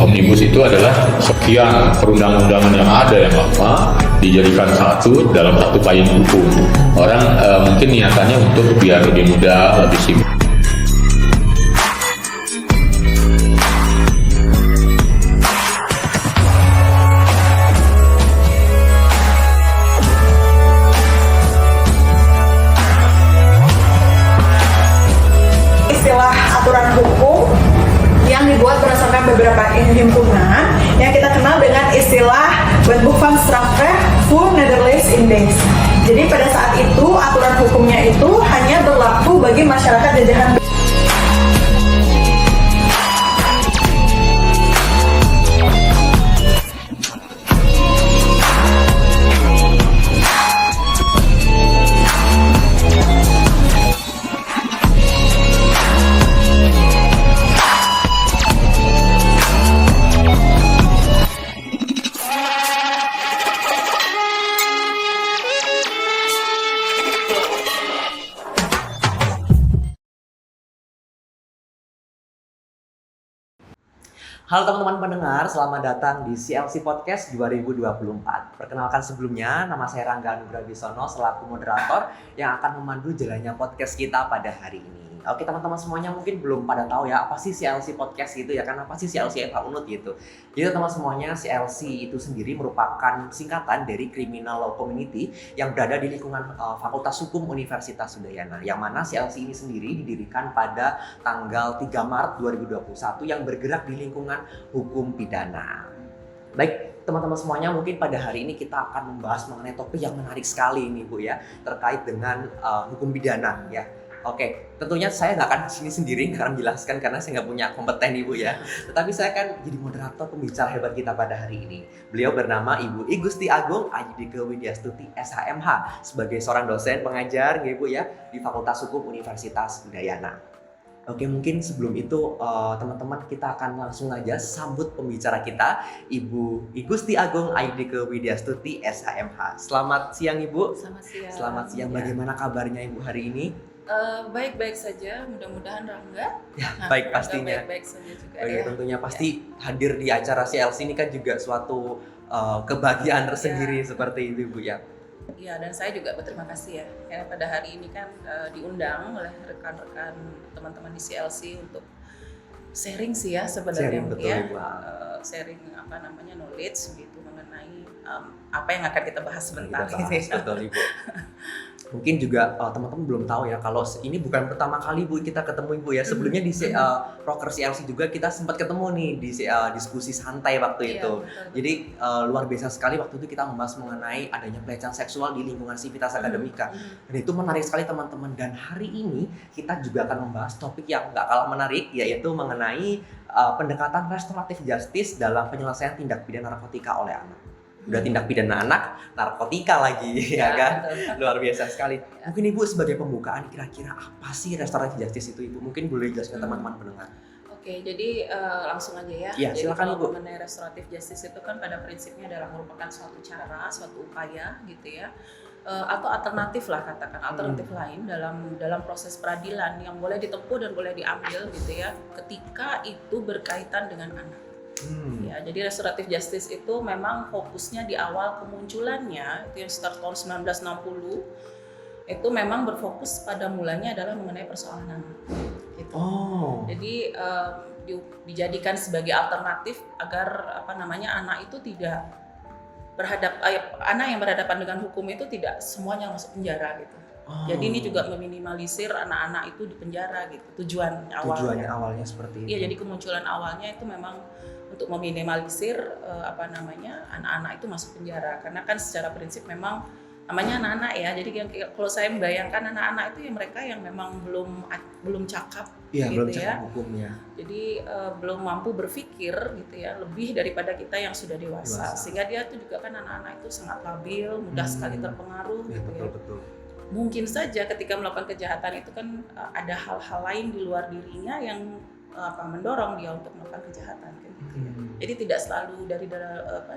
Omnibus itu adalah sekian perundang-undangan yang ada yang lama dijadikan satu dalam satu payung hukum. Orang mungkin niatannya untuk biar lebih mudah, lebih simpel. Istilah aturan hukum yang dibuat berdasarkan beberapa himpunan yang kita kenal dengan istilah Wetboek van Strafrecht voor Nederlands Index. Jadi pada saat itu aturan hukumnya itu hanya berlaku bagi masyarakat jajahan. Halo teman-teman pendengar, selamat datang di CLC Podcast 2024. Perkenalkan sebelumnya, nama saya Rangga Anugrah Wisono selaku moderator yang akan memandu jalannya podcast kita pada hari ini. Oke teman-teman semuanya mungkin belum pada tahu ya apa sih CLC Podcast gitu ya, kan apa sih CLC FH Unut gitu. Jadi teman-teman semuanya, CLC itu sendiri merupakan singkatan dari Criminal Law Community yang berada di lingkungan Fakultas Hukum Universitas Udayana. Yang mana CLC ini sendiri didirikan pada tanggal 3 Maret 2021 yang bergerak di lingkungan hukum pidana. Baik, teman-teman semuanya, mungkin pada hari ini kita akan membahas mengenai topik yang menarik sekali ini Bu ya, terkait dengan hukum pidana ya. Oke, tentunya saya nggak akan sini sendiri, nggak akan menjelaskan karena saya nggak punya kompeten Ibu ya. Tetapi saya akan jadi moderator pembicara hebat kita pada hari ini. Beliau bernama Ibu I Gusti Agung Ayudhike Widyastuti SHMH sebagai seorang dosen pengajar Ibu ya di Fakultas Hukum Universitas Udayana. Oke, mungkin sebelum itu teman-teman kita akan langsung aja sambut pembicara kita, Ibu I Gusti Agung Ayudhike Widyastuti SHMH. Selamat siang Ibu. Selamat siang. Selamat siang. Bagaimana kabarnya Ibu hari ini? Baik-baik saja, mudah-mudahan Rangga. Ya, baik pastinya. Baik-baik saja juga Oke, ya. tentunya pasti hadir di acara CLC ini kan juga suatu kebahagiaan tersendiri seperti itu Bu ya. Iya, dan saya juga berterima kasih ya. Karena pada hari ini kan diundang oleh rekan-rekan teman-teman di CLC untuk sharing sih ya sebenarnya Sharing, betul, ya. Ibu. Sharing knowledge gitu mengenai apa yang akan kita bahas sebentar Kita bahas, gitu ya. betul Ibu. Mungkin juga teman-teman belum tahu ya kalau ini bukan pertama kali Bu kita ketemu Ibu ya. Sebelumnya di Proker CLC juga kita sempat ketemu nih di diskusi santai waktu itu. Betul. Jadi luar biasa sekali waktu itu kita membahas mengenai adanya pelecehan seksual di lingkungan Sivitas Akademika. Dan itu menarik sekali teman-teman. Dan hari ini kita juga akan membahas topik yang nggak kalah menarik, yaitu mengenai pendekatan restoratif justice dalam penyelesaian tindak pidana narkotika oleh anak. Udah tindak pidana anak, narkotika lagi ya kan? Betul. Luar biasa sekali. Mungkin Ibu sebagai pembukaan kira-kira apa sih restoratif justice itu Ibu? Mungkin boleh jelaskan teman-teman pendengar. Oke, jadi langsung aja ya. Iya, Jadi silakan, kalau Ibu. mengenai restoratif justice itu kan pada prinsipnya adalah merupakan suatu cara, suatu upaya gitu ya. Atau alternatif lah katakan, alternatif lain dalam proses peradilan yang boleh ditempuh dan boleh diambil gitu ya ketika itu berkaitan dengan anak. Ya, jadi restoratif justice itu memang fokusnya di awal kemunculannya itu yang start tahun 1960 itu memang berfokus pada mulanya adalah mengenai persoalan anak. Gitu. Jadi dijadikan sebagai alternatif agar anak itu tidak anak yang berhadapan dengan hukum itu tidak semuanya masuk penjara gitu. Jadi ini juga meminimalisir anak-anak itu di penjara gitu. Tujuannya awalnya seperti itu. Iya, jadi kemunculan awalnya itu memang untuk meminimalisir anak-anak itu masuk penjara karena kan secara prinsip memang namanya anak-anak ya. Jadi kalau saya membayangkan anak-anak itu mereka yang memang belum cakap Iya, gitu belum ya. cakap hukumnya. Jadi belum mampu berpikir gitu ya, lebih daripada kita yang sudah dewasa. Sehingga dia tuh juga kan anak-anak itu sangat labil, mudah sekali terpengaruh Ya, gitu ya. betul. Mungkin saja ketika melakukan kejahatan itu kan ada hal-hal lain di luar dirinya yang mendorong dia untuk melakukan kejahatan gitu ya. Jadi tidak selalu dari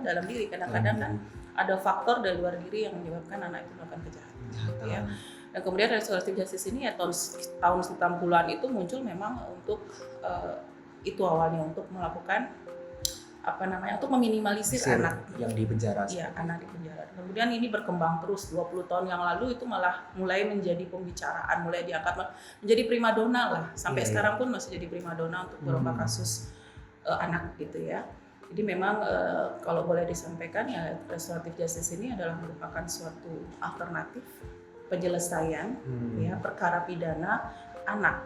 dalam diri, kadang-kadang kan ada faktor dari luar diri yang menyebabkan anak itu melakukan kejahatan gitu ya. Dan kemudian restoratif justice ini ya tahun 90-an itu muncul memang untuk itu awalnya untuk melakukan untuk meminimalisir anak yang di penjara. Iya, anak di penjara. Kemudian ini berkembang terus 20 tahun yang lalu itu malah mulai menjadi pembicaraan, mulai diangkat menjadi primadona lah. Sampai sekarang pun masih jadi primadona untuk beberapa kasus anak gitu ya. Jadi memang kalau boleh disampaikan ya restoratif justice ini adalah merupakan suatu alternatif penyelesaian ya perkara pidana anak.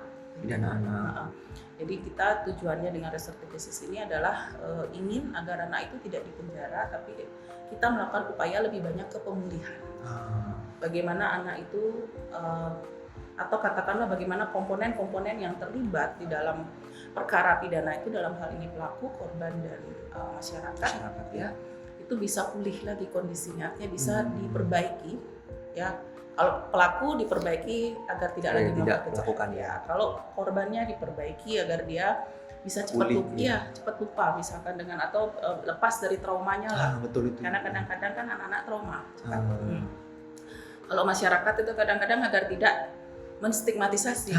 Jadi kita tujuannya dengan restoratif justice ini adalah ingin agar anak itu tidak dipenjara, tapi kita melakukan upaya lebih banyak ke pemulihan. Bagaimana anak itu atau katakanlah bagaimana komponen-komponen yang terlibat di dalam perkara pidana itu, dalam hal ini pelaku, korban dan masyarakat ya, itu bisa pulih lagi kondisinya, artinya bisa diperbaiki ya. Kalau pelaku diperbaiki agar tidak lagi melakukan ya. Kalau korbannya diperbaiki agar dia bisa cepat lupa misalkan dengan atau lepas dari traumanya lah. Betul itu. Karena kadang-kadang kan anak-anak trauma. Kalau masyarakat itu kadang-kadang agar tidak menstigmatisasi,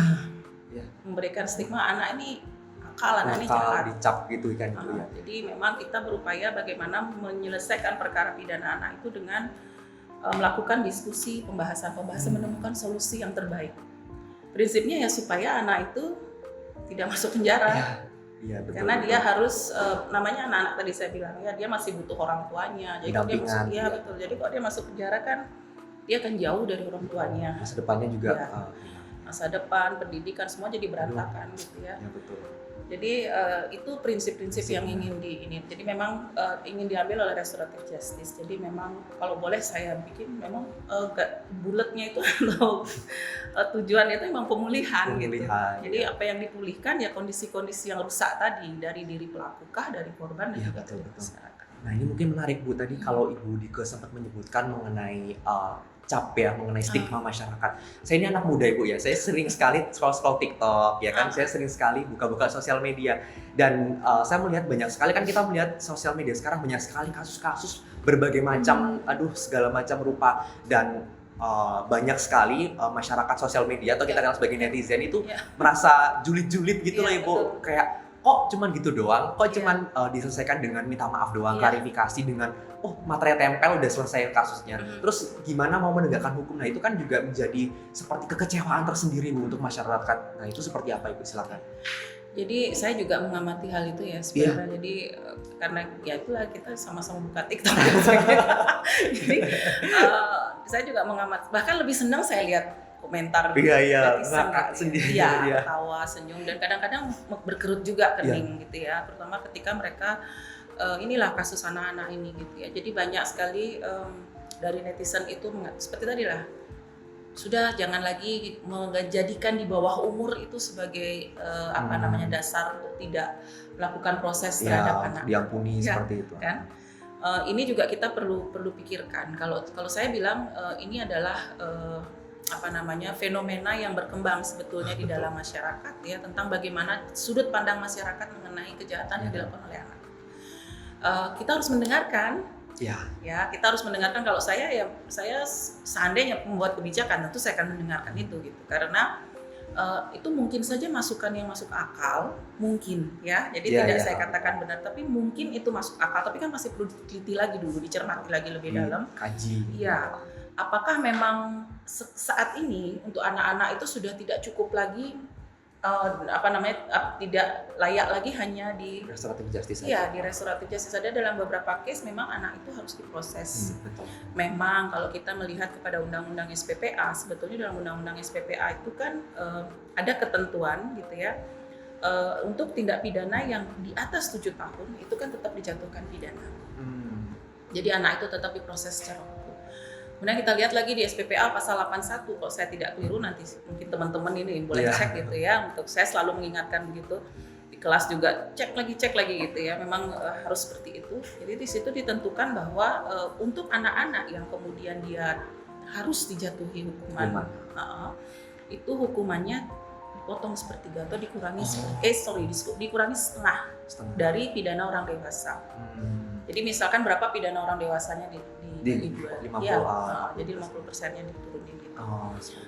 memberikan stigma anak ini nakal, anak ini jahat, dicap gitu kan. Jadi memang kita berupaya bagaimana menyelesaikan perkara pidana anak itu dengan melakukan diskusi, pembahasan menemukan solusi yang terbaik. Prinsipnya ya supaya anak itu tidak masuk penjara. Betul, karena dia harus namanya anak-anak tadi saya bilang ya, dia masih butuh orang tuanya. Jadi kalau dia masuk betul. Jadi kalau dia masuk penjara kan dia akan jauh dari orang tuanya. Masa depannya juga masa depan, pendidikan semua jadi berantakan gitu ya. Betul. Jadi itu prinsip-prinsip yang ingin Jadi memang ingin diambil oleh restoratif justice. Jadi memang kalau boleh saya bikin memang bulatnya itu atau tujuannya itu memang pemulihan. Gitu. Jadi apa yang dipulihkan ya kondisi-kondisi yang rusak tadi dari diri pelaku dari korban dan juga dari masyarakat. Nah ini mungkin menarik Bu, tadi kalau Ibu Dike sempat menyebutkan mengenai cap ya, mengenai stigma masyarakat. Saya ini anak muda Ibu ya, saya sering sekali scroll TikTok ya kan, saya sering sekali buka-buka sosial media dan saya melihat banyak sekali kan, kita melihat sosial media sekarang banyak sekali kasus-kasus berbagai macam, segala macam rupa dan banyak sekali masyarakat sosial media atau kita kenal sebagai netizen itu merasa julid-julid gitu loh Ibu, kayak kok cuman gitu doang, kok cuman diselesaikan dengan minta maaf doang, klarifikasi dengan materai tempel udah selesai kasusnya. Terus gimana mau menegakkan hukum? Nah itu kan juga menjadi seperti kekecewaan tersendiri Bu untuk masyarakat. Nah itu seperti apa Ibu? Silakan. Jadi saya juga mengamati hal itu ya sebenarnya. Jadi karena ya itulah kita sama-sama buka TikTok. Jadi saya juga mengamati. Bahkan lebih senang saya lihat komentar netizen gitu. Ketawa, senyum dan kadang-kadang berkerut juga kening gitu ya. Terutama ketika mereka inilah kasus anak-anak ini gitu ya. Jadi banyak sekali dari netizen itu seperti tadi lah, sudah jangan lagi menjadikan di bawah umur itu sebagai dasar untuk tidak melakukan proses terhadap anak. Diampuni seperti itu. Kan? Ini juga kita perlu pikirkan. Kalau saya bilang ini adalah fenomena yang berkembang sebetulnya di dalam masyarakat ya, tentang bagaimana sudut pandang masyarakat mengenai kejahatan yang dilakukan oleh anak. Kita harus mendengarkan. Ya, kita harus mendengarkan. Kalau saya seandainya membuat kebijakan, tentu saya akan mendengarkan itu gitu. Karena itu mungkin saja masukan yang masuk akal, mungkin ya. Jadi tidak saya katakan benar, tapi mungkin itu masuk akal. Tapi kan masih perlu diteliti lagi dulu, dicermati lagi lebih dalam. Kaji. Iya. Apakah memang saat ini untuk anak-anak itu sudah tidak cukup lagi tidak layak lagi hanya di restoratif justice saja. Di restoratif justice saja. Dalam beberapa case memang anak itu harus diproses. Memang kalau kita melihat kepada undang-undang SPPA, sebetulnya dalam undang-undang SPPA itu kan ada ketentuan gitu ya. Untuk tindak pidana yang di atas 7 tahun itu kan tetap dijatuhkan pidana. Jadi anak itu tetap diproses secara hukum. Kemudian kita lihat lagi di SPPA pasal 81, kalau saya tidak keliru nanti mungkin teman-teman ini boleh cek gitu ya. Untuk saya selalu mengingatkan begitu. Di kelas juga cek lagi gitu ya. Memang harus seperti itu. Jadi di situ ditentukan bahwa untuk anak-anak yang kemudian dia harus dijatuhi hukuman, itu hukumannya dipotong sepertiga atau dikurangi dikurangi setengah dari pidana orang dewasa. Jadi misalkan berapa pidana orang dewasanya dibagi dua, jadi 50%-nya diturunin gitu.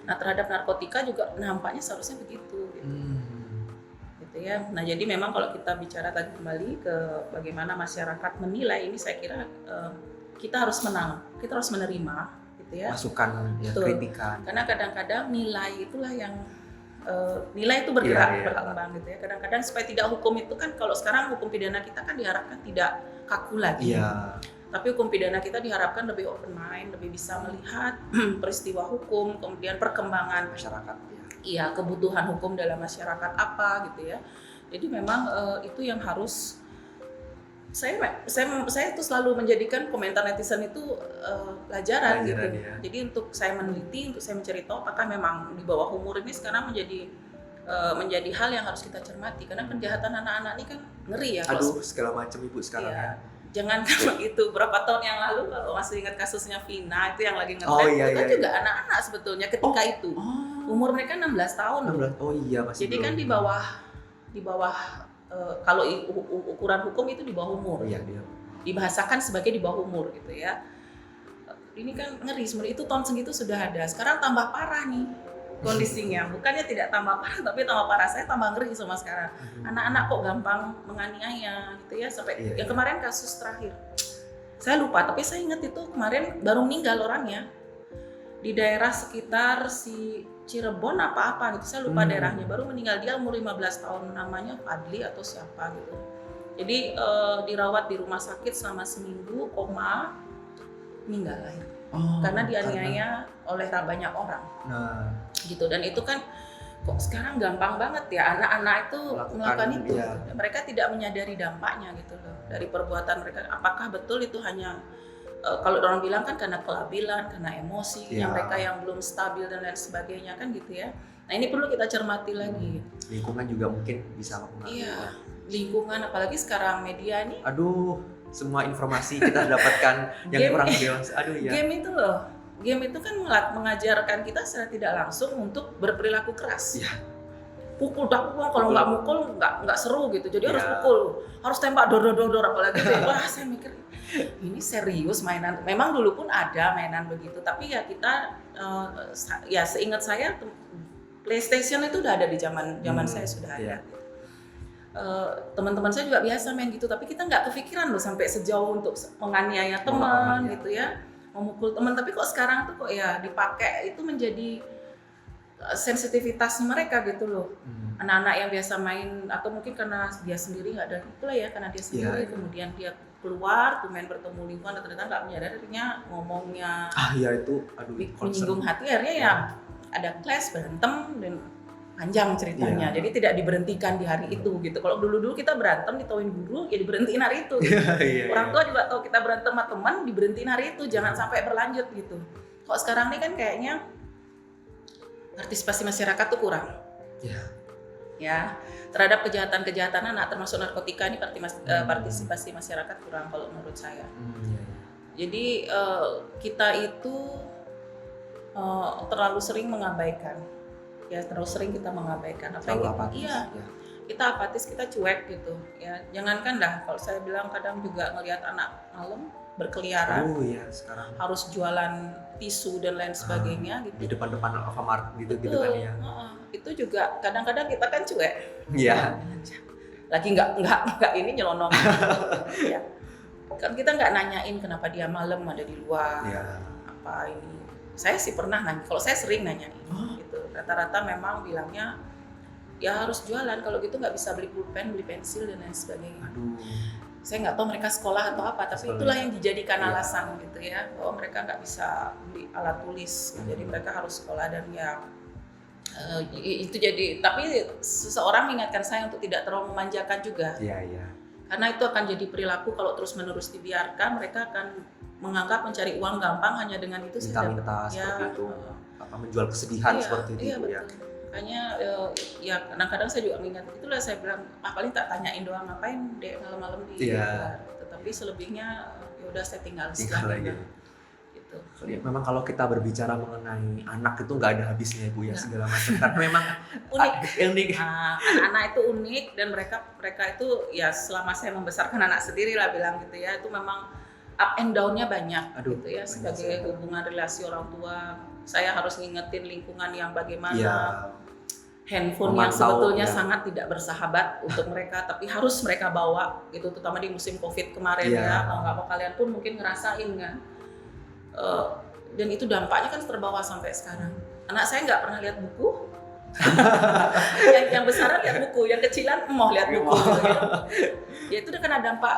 Nah terhadap narkotika juga nampaknya seharusnya begitu. Gitu ya. Nah jadi memang kalau kita bicara tadi kembali ke bagaimana masyarakat menilai ini, saya kira kita harus menang, kita harus menerima gitu ya. Masukan, ya, Betul. kritikan. Karena kadang-kadang nilai itulah yang nilai itu bergerak, Iya, iya. berkembang gitu ya. Kadang-kadang supaya tidak hukum itu kan, kalau sekarang hukum pidana kita kan diharapkan tidak kaku lagi. Iya. Tapi hukum pidana kita diharapkan lebih open mind, lebih bisa melihat peristiwa hukum, kemudian perkembangan Masyarakat, ya. iya kebutuhan hukum dalam masyarakat apa gitu ya. Jadi memang itu yang harus saya tuh selalu menjadikan komentar netizen itu pelajaran gitu. Ya. Jadi untuk saya meneliti, untuk saya mencari tahu apakah memang di bawah umur ini sekarang menjadi hal yang harus kita cermati, karena kejahatan anak-anak ini kan ngeri ya. Aduh, segala macam ibu sekarang Iya. ya. Jangan kalau itu berapa tahun yang lalu, kalau masih ingat kasusnya Vina itu yang lagi Oh, ngetrend, iya, itu kan iya, juga anak-anak sebetulnya ketika itu. Umur mereka 16 tahun loh. 16. Oh iya, masih Jadi belum. kan di bawah kalau ukuran hukum itu di bawah umur. Oh iya, dia. Dibahasakan sebagai di bawah umur gitu ya. Ini kan ngeri sebenarnya, itu tahun segitu sudah ada. Sekarang tambah parah nih kondisinya. Bukannya tidak tambah parah, tapi tambah parah. Saya tambah ngeri sama sekarang. Anak-anak kok gampang menganiaya gitu ya, sampai Iya, yang iya. kemarin kasus terakhir. Saya lupa, tapi saya ingat itu kemarin baru meninggal orangnya di daerah sekitar si Cirebon apa-apa gitu, saya lupa daerahnya, baru meninggal, dia umur 15 tahun, namanya Fadli atau siapa gitu. Jadi dirawat di rumah sakit selama seminggu, meninggal lah itu. Karena dianiaya oleh banyak orang. Nah, Gitu, dan itu kan kok sekarang gampang banget ya anak-anak itu melakukan itu. iya. Mereka tidak menyadari dampaknya gitu loh dari perbuatan mereka. Apakah betul itu hanya kalau orang bilang kan karena kelabilan, karena emosi, Iya. mereka yang belum stabil dan lain sebagainya kan gitu ya. Nah ini perlu kita cermati lagi. lingkungan juga mungkin bisa mempengaruhi. Iya, lingkungan apalagi sekarang media ini. Aduh, semua informasi kita dapatkan yang Game- kurang dewasa. Aduh ya. Game itu loh, game itu kan mengajarkan kita secara tidak langsung untuk berperilaku keras. Iya. Pukul, kalau nggak mukul nggak seru gitu. Jadi harus Iya. pukul, harus tembak dor apalagi. Wah, saya mikir ini serius mainan. Memang dulu pun ada mainan begitu, tapi ya kita ya seingat saya PlayStation itu udah ada di zaman saya sudah ada. Iya. Teman-teman saya juga biasa main gitu, tapi kita nggak kepikiran loh sampai sejauh untuk menganiaya teman Iya. gitu ya, memukul teman. Tapi kok sekarang tuh kok ya dipakai itu menjadi sensitivitas mereka gitu loh. Anak-anak yang biasa main, atau mungkin karena dia sendiri nggak ada, itulah ya, karena dia sendiri Iya. kemudian dia keluar tuh main bertemu lingkungan, ternyata nggak menyadarinya ngomongnya Iya itu, aduh, menyinggung hati, akhirnya ya ada clash, berantem, dan panjang ceritanya. Iya. Jadi tidak diberhentikan di hari itu gitu. Kalau dulu kita berantem ditauin guru, ya diberhentiin hari itu. Iya. Orang tua juga tahu kita berantem sama teman, diberhentiin hari itu, jangan sampai berlanjut gitu. Kok sekarang ini kan kayaknya partisipasi masyarakat tuh kurang. Iya. Ya, terhadap kejahatan-kejahatan anak termasuk narkotika ini partisipasi masyarakat kurang kalau menurut saya. Iya. Jadi kita itu terlalu sering mengabaikan, ya terlalu sering kita mengabaikan apa Terlalu yang apatis. iya, Ya. kita apatis, kita cuek gitu ya. Jangankan dah, kalau saya bilang kadang juga ngelihat anak malam berkeliaran, Oh iya, sekarang harus jualan tisu dan lain sebagainya di gitu. depan Alfamart gitu kan ya. Itu juga kadang-kadang kita kan cuek. Iya. Lagi nggak ini nyelonong. Ya. Kan kita nggak nanyain kenapa dia malam ada di luar. Iya. Apa ini? Saya sih pernah nanya. Kalau saya sering nanyain gitu. Rata-rata memang bilangnya ya harus jualan, kalau gitu nggak bisa beli pulpen, beli pensil dan lain sebagainya. Aduh. Saya nggak tahu mereka sekolah atau apa, tapi Sekolah. itulah yang dijadikan Iya. alasan gitu ya, bahwa mereka nggak bisa beli alat tulis, jadi mereka harus sekolah. Dan ya itu jadi, tapi seseorang mengingatkan saya untuk tidak terlalu memanjakan juga, Iya. karena itu akan jadi perilaku kalau terus-menerus dibiarkan, mereka akan menganggap mencari uang gampang hanya dengan itu saja. Minta-minta seperti itu. Apa menjual kesedihan seperti itu iya, ya. betul. Makanya ya kadang-kadang saya juga mengingat, itulah saya bilang paling tak tanyain doang ngapain dek malam-malam di Iya. luar. Tetapi selebihnya ya udah saya tinggal Tinggal lagi. gitu. Memang kalau kita berbicara mengenai anak itu nggak ada habisnya Bu ya, Nggak. segala macam. Karena memang Unik. unik. Anak-anak itu unik, dan mereka itu ya selama saya membesarkan anak sendiri lah bilang gitu ya, itu memang up and down-nya banyak. Aduh, gitu ya, banyak sebagai hubungan relasi orang tua, saya harus ngingetin lingkungan yang bagaimana. Iya. handphone yang Memantau, sebetulnya ya. sangat tidak bersahabat untuk mereka, tapi harus mereka bawa gitu, terutama di musim COVID kemarin Iya. ya. Mau nggak mau kalian pun mungkin ngerasain kan. Dan itu dampaknya kan terbawa sampai sekarang. Anak saya nggak pernah lihat buku. yang besaran lihat buku, yang kecilan mau lihat buku. Gitu, ya. Ya itu udah kena dampak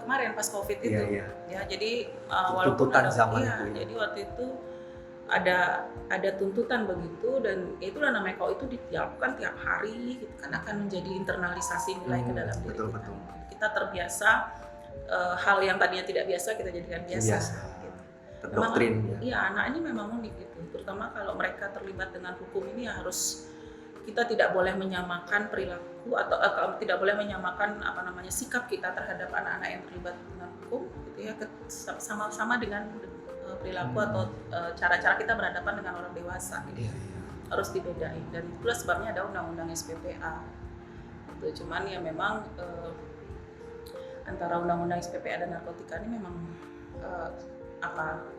kemarin pas COVID itu. Iya. Ya jadi walaupun Tuntutan ada, zaman iya, itu ya. jadi waktu itu ada tuntutan begitu, dan itulah namanya kalau itu dilakukan tiap hari gitu kan akan menjadi internalisasi nilai ke dalam diri betul, kita. betul. Kita terbiasa hal yang tadinya tidak biasa kita jadikan biasa. Biasa. Gitu. Terdoktrin ya. Iya, anak ini memang unik gitu. Terutama kalau mereka terlibat dengan hukum ini ya harus kita tidak boleh menyamakan perilaku atau tidak boleh menyamakan sikap kita terhadap anak-anak yang terlibat dengan hukum gitu ya sama-sama dengan perilaku atau cara-cara kita berhadapan dengan orang dewasa gitu. Iya. Harus dibedain, dan itulah sebabnya ada undang-undang SPPA gitu. Cuman ya memang antara undang-undang SPPA dan narkotika ini memang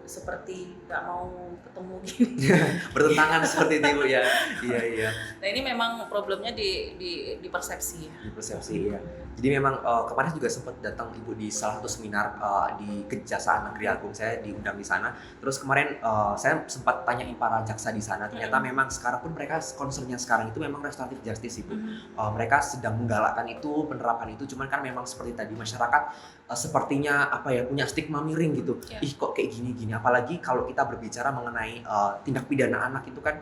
seperti nggak mau ketemu gini. Bertentangan seperti itu Bu ya. Iya. Nah ini memang problemnya di persepsi ya. Di persepsi ya. Jadi memang kemarin juga sempat datang Ibu di salah satu seminar di Kejaksaan Negeri Agung, saya diundang di sana. Terus kemarin saya sempat tanyain para jaksa di sana. Ternyata memang sekarang pun mereka concernnya sekarang itu memang restoratif justice Ibu. Mereka sedang menggalakkan itu, penerapan itu. Cuman kan memang seperti tadi masyarakat sepertinya punya stigma miring gitu. Yeah. Ih kok kayak gini-gini. Apalagi kalau kita berbicara mengenai tindak pidana anak itu kan,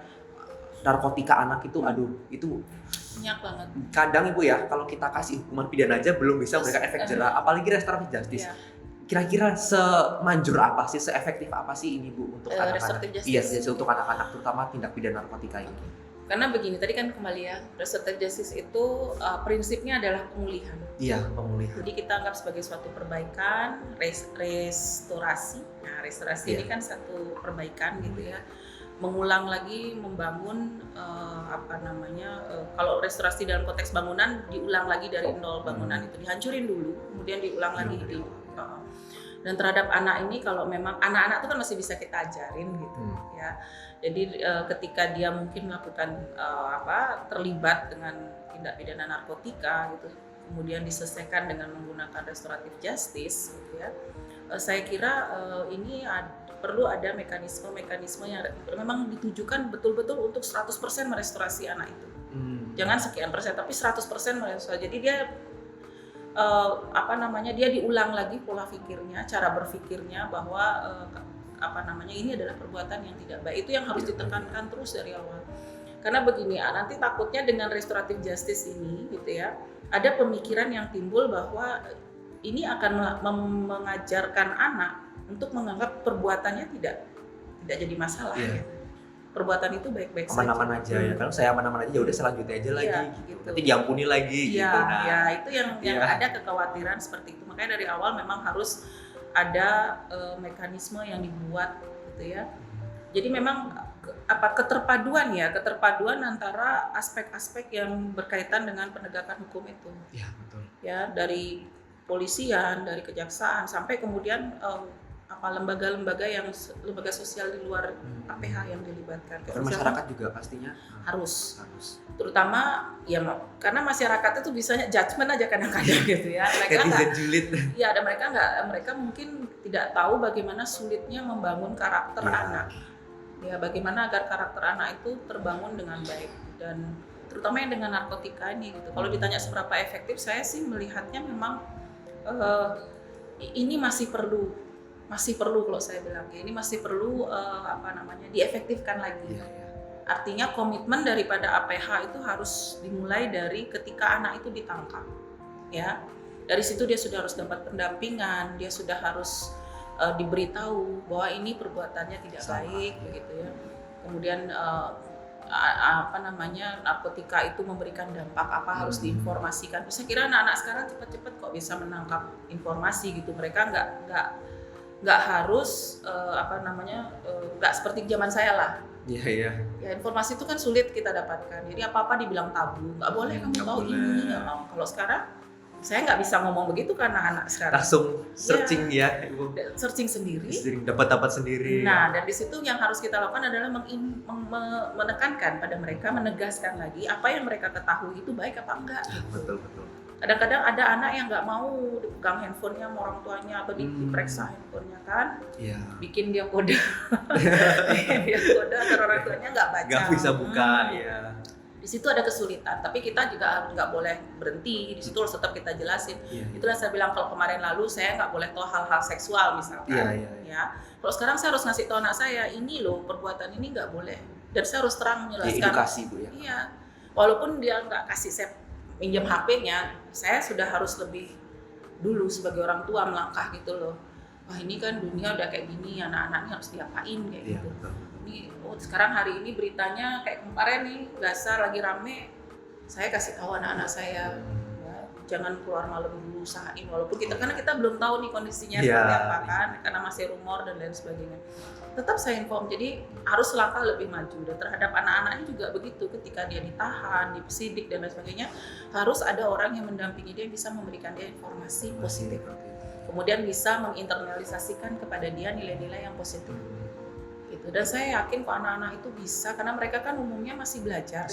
narkotika anak itu itu Banyak banget. kadang Ibu ya, kalau kita kasih hukuman pidana aja belum bisa memberikan efek jerah, apalagi restoratif justice. Iya. Kira-kira semanjur apa sih, seefektif apa sih ini Bu untuk anak-anak? Restoratif justice. Iya, untuk anak-anak terutama tindak pidana narkotika ini. Karena begini, tadi kan kembali ya, restoratif justice itu prinsipnya adalah pemulihan. Iya, pemulihan. Jadi kita anggap sebagai suatu perbaikan, restorasi. Nah, restorasi ini kan satu perbaikan gitu ya. Mengulang lagi, membangun kalau restorasi dalam konteks bangunan, diulang lagi dari nol bangunan itu, dihancurin dulu, kemudian diulang lagi. Dan terhadap anak ini, kalau memang anak-anak itu kan masih bisa kita ajarin gitu ya. Jadi ketika dia mungkin melakukan terlibat dengan tindak pidana narkotika gitu, kemudian diselesaikan dengan menggunakan restoratif justice gitu ya. Saya kira ini perlu ada mekanisme yang memang ditujukan betul-betul untuk 100% merestorasi anak itu. Jangan sekian persen, tapi 100% merestorasi. Jadi dia dia diulang lagi pola pikirnya, cara berpikirnya bahwa ini adalah perbuatan yang tidak baik. Itu yang harus ditekankan terus dari awal. Karena begini, nanti takutnya dengan restoratif justice ini gitu ya, ada pemikiran yang timbul bahwa ini akan mengajarkan anak untuk menganggap perbuatannya tidak jadi masalah. Iya. Gitu. Perbuatan itu baik-baik saja. Aman-aman aja ya. Kalau saya aman-aman aja, ya udah selanjutnya aja lagi gitu. Nanti diampuni lagi gitu. Nah, ya itu yang ada kekhawatiran seperti itu. Makanya dari awal memang harus ada mekanisme yang dibuat gitu ya. Jadi memang keterpaduan antara aspek-aspek yang berkaitan dengan penegakan hukum itu. Iya, betul. Ya, dari polisian, dari kejaksaan sampai kemudian lembaga-lembaga sosial di luar APH yang dilibatkan. Dan masyarakat juga pastinya harus. Terutama ya karena masyarakat itu bisanya judgement aja kadang-kadang gitu ya. Mereka julid. Ya, ada mereka mungkin tidak tahu bagaimana sulitnya membangun karakter anak. Ya, bagaimana agar karakter anak itu terbangun dengan baik, dan terutama yang dengan narkotika ini gitu. Kalau ditanya seberapa efektif, saya sih melihatnya memang ini masih perlu kalau saya bilang ya, ini masih perlu diefektifkan lagi. Artinya komitmen daripada APH itu harus dimulai dari ketika anak itu ditangkap. Ya. Dari situ dia sudah harus dapat pendampingan, dia sudah harus diberitahu bahwa ini perbuatannya tidak baik begitu ya. Kemudian narkotika itu memberikan dampak apa, harus diinformasikan. Saya kira anak-anak sekarang cepat-cepat kok bisa menangkap informasi gitu. Mereka nggak harus nggak seperti zaman saya lah. Iya. Ya, informasi itu kan sulit kita dapatkan. Jadi apa-apa dibilang tabu, nggak boleh kamu tahu ini, nggak mau. Kalau sekarang saya nggak bisa ngomong begitu karena anak sekarang Langsung searching ya Ibu. searching sendiri. Sering dapat sendiri. Nah, dan di situ yang harus kita lakukan adalah menekankan pada mereka, menegaskan lagi apa yang mereka ketahui itu baik apa enggak. Betul. Kadang-kadang ada anak yang nggak mau dipegang handphonenya sama orang tuanya atau diperiksa handphonenya kan, Iya. bikin dia kode, dia kode agar orang tuanya nggak baca. Nggak bisa buka, ya. Di situ ada kesulitan, tapi kita juga nggak boleh berhenti. Di situ harus tetap kita jelasin. Iya. Itulah saya bilang kalau kemarin lalu saya nggak boleh tahu hal-hal seksual misalkan. Iya. Ya, kalau sekarang saya harus ngasih tahu anak saya ini loh perbuatan ini nggak boleh, dan saya harus terang menjelaskan. Edukasi Bu ya. Iya, walaupun dia nggak kasih saya pinjam HP-nya, saya sudah harus lebih dulu sebagai orang tua melangkah gitu loh. Wah ini kan dunia udah kayak gini, anak-anaknya harus diapain kayak Iya, gitu. betul. Ini sekarang hari ini beritanya kayak kemarin nih Gaza lagi rame, saya kasih tahu anak-anak saya. Jangan keluar malam dulu, usahain walaupun karena kita belum tahu nih kondisinya seperti apa kan, karena masih rumor dan lain sebagainya. Tetap saya inform, jadi harus langkah lebih maju, dan terhadap anak-anak ini juga begitu. Ketika dia ditahan, disidik dan lain sebagainya, harus ada orang yang mendampingi dia, yang bisa memberikan dia informasi positif, kemudian bisa menginternalisasikan kepada dia nilai-nilai yang positif gitu. Dan saya yakin kok anak-anak itu bisa, karena mereka kan umumnya masih belajar.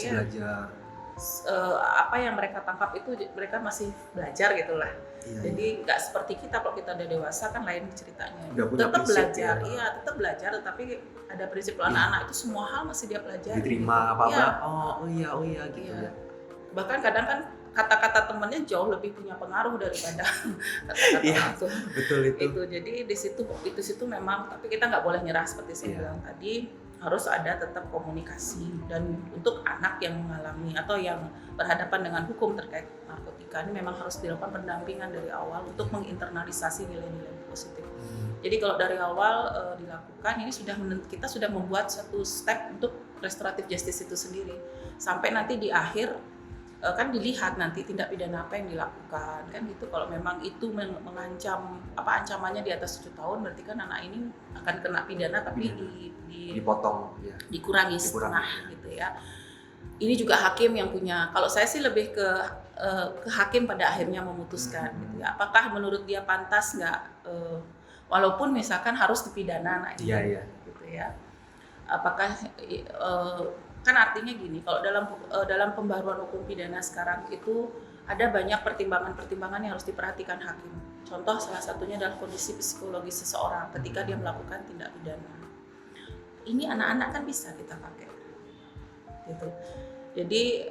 Apa yang mereka tangkap itu mereka masih belajar gitulah. Iya. Jadi nggak seperti kita, kalau kita udah dewasa kan lain ceritanya. Udah punya Tetap prinsip, belajar, ya. iya tetap belajar, tetapi ada prinsip. Anak-anak itu semua hal masih dia pelajari. Diterima apa-apa. Iya. Oh iya gitu Iya. ya. Bahkan kadang kan kata-kata temennya jauh lebih punya pengaruh daripada kata-kata Iya, orang tua. Betul itu. Itu jadi di situ memang, tapi kita nggak boleh nyerah seperti saya Iya. bilang tadi, harus ada tetap komunikasi. Dan untuk anak yang mengalami atau yang berhadapan dengan hukum terkait narkotika ini memang harus dilakukan pendampingan dari awal untuk menginternalisasi nilai-nilai positif. Jadi kalau dari awal dilakukan, ini kita sudah membuat satu step untuk restoratif justice itu sendiri, sampai nanti di akhir kan dilihat nanti tindak pidana apa yang dilakukan kan gitu. Kalau memang itu mengancam, ancamannya di atas 7 tahun, berarti kan anak ini akan kena pidana tapi dipotong ya. dikurangi setengah gitu ya. Ini juga hakim yang punya, kalau saya sih lebih ke hakim pada akhirnya memutuskan gitu ya. Apakah menurut dia pantas nggak, walaupun misalkan harus dipidana anak ini gitu ya. Apakah kan artinya gini, kalau dalam pembaruan hukum pidana sekarang itu ada banyak pertimbangan-pertimbangan yang harus diperhatikan hakim. Contoh salah satunya adalah kondisi psikologis seseorang ketika dia melakukan tindak pidana. Ini anak-anak kan bisa kita pakai, gitu. Jadi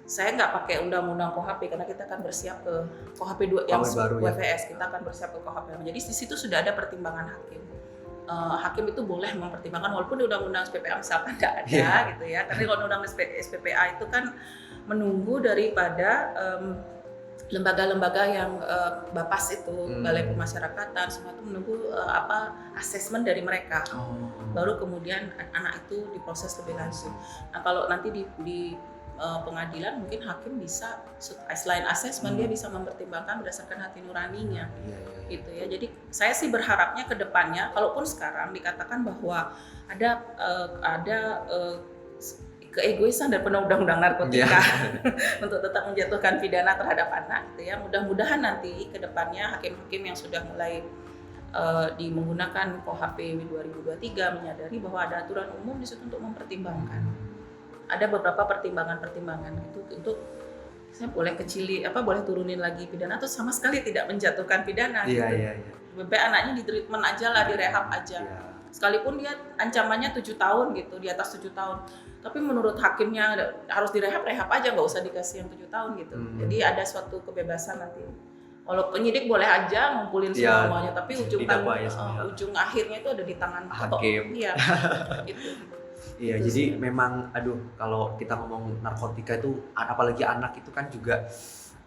saya nggak pakai undang-undang KUHP karena kita akan bersiap ke KUHP yang baru, WVS. Kita akan bersiap ke KUHP. Jadi di situ sudah ada pertimbangan hakim. Hakim itu boleh mempertimbangkan walaupun di undang-undang SPPA misalkan tidak ada gitu ya. Karena kalau undang-undang SPPA itu kan menunggu daripada lembaga-lembaga yang BAPAS itu, Balai Pemasyarakatan, semua itu menunggu asesmen dari mereka. Baru kemudian anak itu diproses lebih lanjut. Nah kalau nanti di pengadilan mungkin hakim bisa selain asesmen dia bisa mempertimbangkan berdasarkan hati nuraninya. Gitu ya. Jadi saya sih berharapnya ke depannya, kalaupun sekarang dikatakan bahwa ada keegoisan dari undang-undang narkotika untuk tetap menjatuhkan pidana terhadap anak, gitu ya. Mudah-mudahan nanti ke depannya hakim-hakim yang sudah mulai menggunakan KUHP 2023 menyadari bahwa ada aturan umum di situ untuk mempertimbangkan. Ada beberapa pertimbangan-pertimbangan gitu untuk saya boleh boleh turunin lagi pidana atau sama sekali tidak menjatuhkan pidana. Sampai anaknya di treatment aja lah, direhab aja. Sekalipun dia ancamannya 7 tahun gitu, di atas 7 tahun. Tapi menurut hakimnya harus direhab aja, nggak usah dikasih yang 7 tahun gitu. Jadi ada suatu kebebasan nanti. Walau penyidik boleh aja ngumpulin semuanya, tapi ujung akhirnya itu ada di tangan hakim. Iya. Gitu. Iya, jadi memang kalau kita ngomong narkotika itu apalagi anak itu kan juga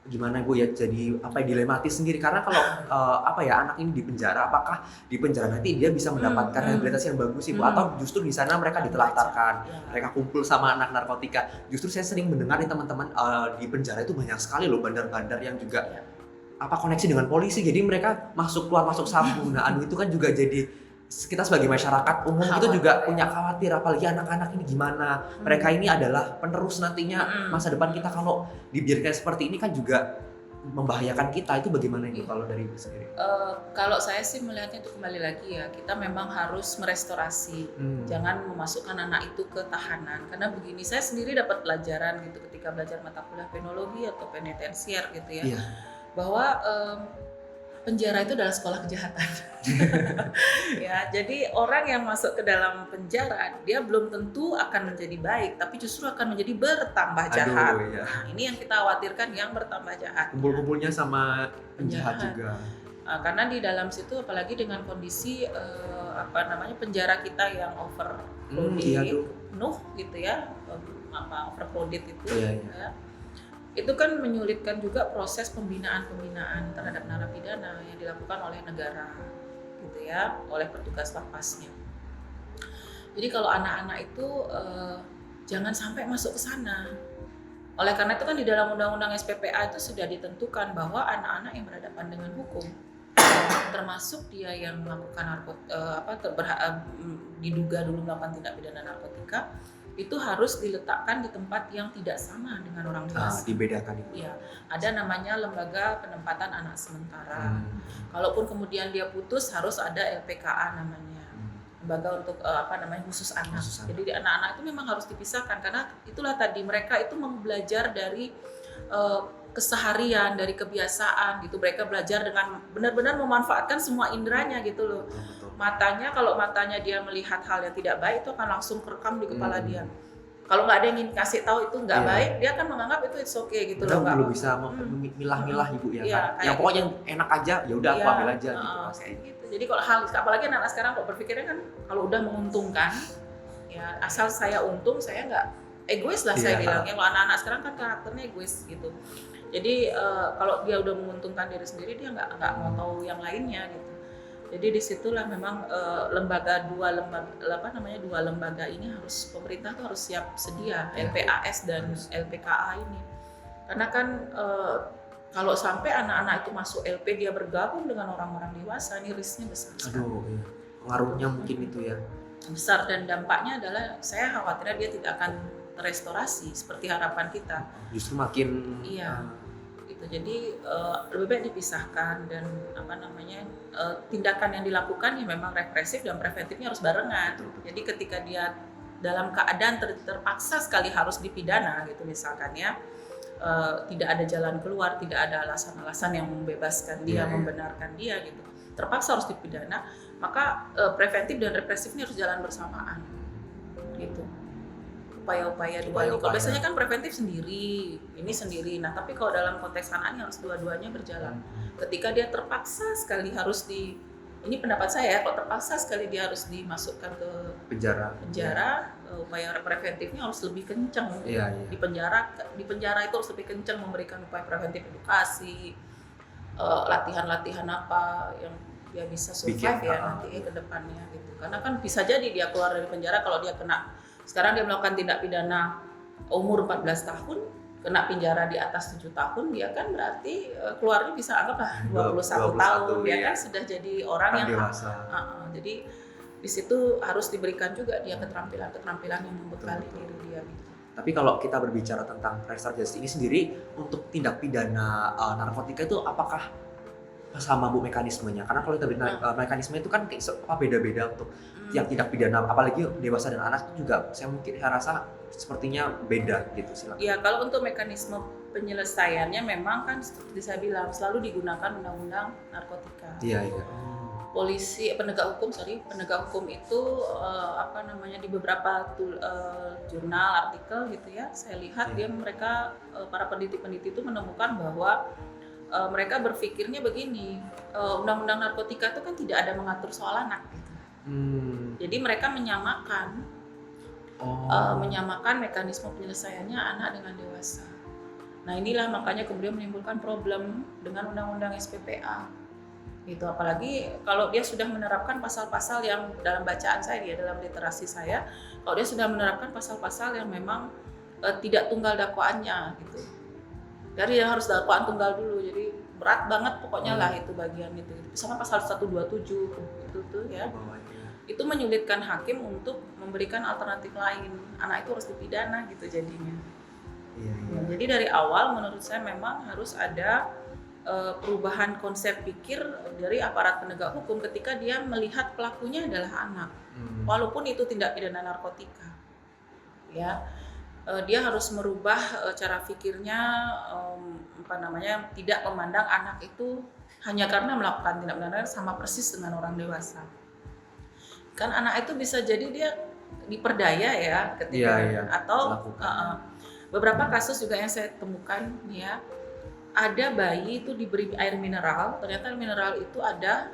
gimana Bu ya, jadi dilematis sendiri karena kalau anak ini di penjara, apakah di penjara nanti dia bisa mendapatkan rehabilitasi yang bagus sih Bu, atau justru di sana mereka ditelantarkan, mereka kumpul sama anak narkotika. Justru saya sering mendengar nih teman-teman di penjara itu banyak sekali loh bandar-bandar yang juga koneksi dengan polisi, jadi mereka masuk sabu. Nah, itu kan juga jadi kita sebagai masyarakat umum itu juga punya khawatir, apalagi anak-anak ini gimana. Mereka ini adalah penerus nantinya masa depan kita, kalau dibiarkan seperti ini kan juga membahayakan kita, itu bagaimana itu kalau dari Ibu sendiri? Kalau saya sih melihatnya itu kembali lagi ya, kita memang harus merestorasi, jangan memasukkan anak itu ke tahanan. Karena begini, saya sendiri dapat pelajaran gitu ketika belajar mata kuliah penologi atau penitensier gitu ya, Iya. bahwa penjara itu adalah sekolah kejahatan. Ya, jadi orang yang masuk ke dalam penjara, dia belum tentu akan menjadi baik, tapi justru akan menjadi bertambah jahat. Aduh, iya. Nah, ini yang kita khawatirkan, yang bertambah jahat. Kumpul-kumpulnya sama penjahat Penjahat. juga. Karena di dalam situ apalagi dengan kondisi penjara kita yang overcrowded, Iya tuh. penuh gitu ya, overcrowded itu. Iya, iya. Ya. Itu kan menyulitkan juga proses pembinaan terhadap narapidana yang dilakukan oleh negara gitu ya, oleh petugas lapasnya. Jadi kalau anak-anak itu jangan sampai masuk ke sana. Oleh karena itu kan di dalam undang-undang SPPA itu sudah ditentukan bahwa anak-anak yang berhadapan dengan hukum, termasuk dia yang melakukan diduga dulu melakukan tindak pidana narkotika, itu harus diletakkan di tempat yang tidak sama dengan orang dewasa. Dibedakan itu. Iya, ada namanya lembaga penempatan anak sementara. Kalaupun kemudian dia putus, harus ada LPKA namanya, lembaga untuk khusus anak. Khusus anak. Jadi di anak-anak itu memang harus dipisahkan karena itulah tadi mereka itu belajar dari keseharian, dari kebiasaan gitu. Mereka belajar dengan benar-benar memanfaatkan semua inderanya gitu loh. Betul. Matanya, kalau matanya dia melihat hal yang tidak baik itu akan langsung kerekam di kepala dia. Kalau nggak ada yang ingin kasih tahu itu nggak baik, dia akan menganggap itu it's okay gitu loh. Belum bisa milah-milah Ibu ya. Iya, Kan? Yang pokoknya yang enak aja, ya udah aku ambil aja gitu. Kayak gitu. Jadi kalau hal apalagi anak-anak sekarang kok berpikirnya kan kalau udah menguntungkan, ya asal saya untung saya nggak egois lah saya bilangnya. Kalau anak-anak sekarang kan karakternya egois gitu. Jadi kalau dia udah menguntungkan diri sendiri, dia nggak mau tahu yang lainnya gitu. Jadi disitulah memang dua lembaga ini harus pemerintah tuh harus siap sedia, LPAS dan LPKA ini. Karena kan kalau sampai anak-anak itu masuk LP, dia bergabung dengan orang-orang dewasa, ini risknya besar sekali. Aduh, iya. Pengaruhnya mungkin itu ya. Besar, dan dampaknya adalah saya khawatirnya dia tidak akan restorasi seperti harapan kita. Justru makin Gitu. Jadi lebih baik dipisahkan dan tindakan yang dilakukan ya memang represif dan preventifnya harus barengan. Jadi ketika dia dalam keadaan terpaksa sekali harus dipidana gitu misalkan ya, tidak ada jalan keluar, tidak ada alasan-alasan yang membebaskan dia, membenarkan dia gitu, terpaksa harus dipidana, maka preventif dan represifnya harus jalan bersamaan gitu. Upaya-upaya dua ini. Kalau biasanya kan preventif sendiri, ini sendiri. Nah, tapi kalau dalam konteks anak ini harus dua-duanya berjalan. Ketika dia terpaksa sekali harus ini pendapat saya, kalau terpaksa sekali dia harus dimasukkan ke penjara, upaya preventifnya harus lebih kencang. Di penjara itu harus lebih kencang memberikan upaya preventif, edukasi, latihan-latihan apa yang dia bisa survive nanti ke depannya gitu. Karena kan bisa jadi dia keluar dari penjara kalau dia sekarang dia melakukan tindak pidana umur 14 tahun, kena penjara di atas 7 tahun, dia kan berarti keluarnya bisa anggaplah 21 tahun, dia kan sudah jadi orang yang dewasa. Jadi di situ harus diberikan juga dia keterampilan yang membekali diri dia gitu. Tapi kalau kita berbicara tentang restoratif justice ini sendiri, untuk tindak pidana narkotika itu apakah sama Bu mekanismenya? Karena kalau kita mekanisme itu kan beda-beda untuk yang tindak pidana, apalagi dewasa dan anak itu juga saya rasa sepertinya beda gitu. Silakan. Iya, kalau untuk mekanisme penyelesaiannya memang kan seperti saya bilang selalu digunakan undang-undang narkotika. Iya. Penegak hukum itu di beberapa jurnal, artikel gitu ya, saya lihat mereka para peneliti-peneliti itu menemukan bahwa mereka berpikirnya begini, undang-undang narkotika itu kan tidak ada mengatur soal anak gitu. Jadi mereka menyamakan mekanisme penyelesaiannya anak dengan dewasa. Nah inilah makanya kemudian menimbulkan problem dengan undang-undang SPPA. Gitu. Apalagi kalau dia sudah menerapkan pasal-pasal yang dalam bacaan saya, dalam literasi saya, kalau dia sudah menerapkan pasal-pasal yang memang tidak tunggal dakwaannya gitu. Dari yang harus dakwaan tunggal dulu, jadi berat banget pokoknya lah itu bagian itu. Misalnya pasal 127 itu tuh ya, itu menyulitkan hakim untuk memberikan alternatif lain. Anak itu harus dipidana gitu jadinya. Jadi dari awal menurut saya memang harus ada perubahan konsep pikir dari aparat penegak hukum ketika dia melihat pelakunya adalah anak, walaupun itu tindak pidana narkotika, ya. Dia harus merubah cara pikirnya, tidak memandang anak itu hanya karena melakukan tindak pidana sama persis dengan orang dewasa. Kan anak itu bisa jadi dia diperdaya ya ketika atau beberapa kasus juga yang saya temukan ya, ada bayi itu diberi air mineral, ternyata mineral itu ada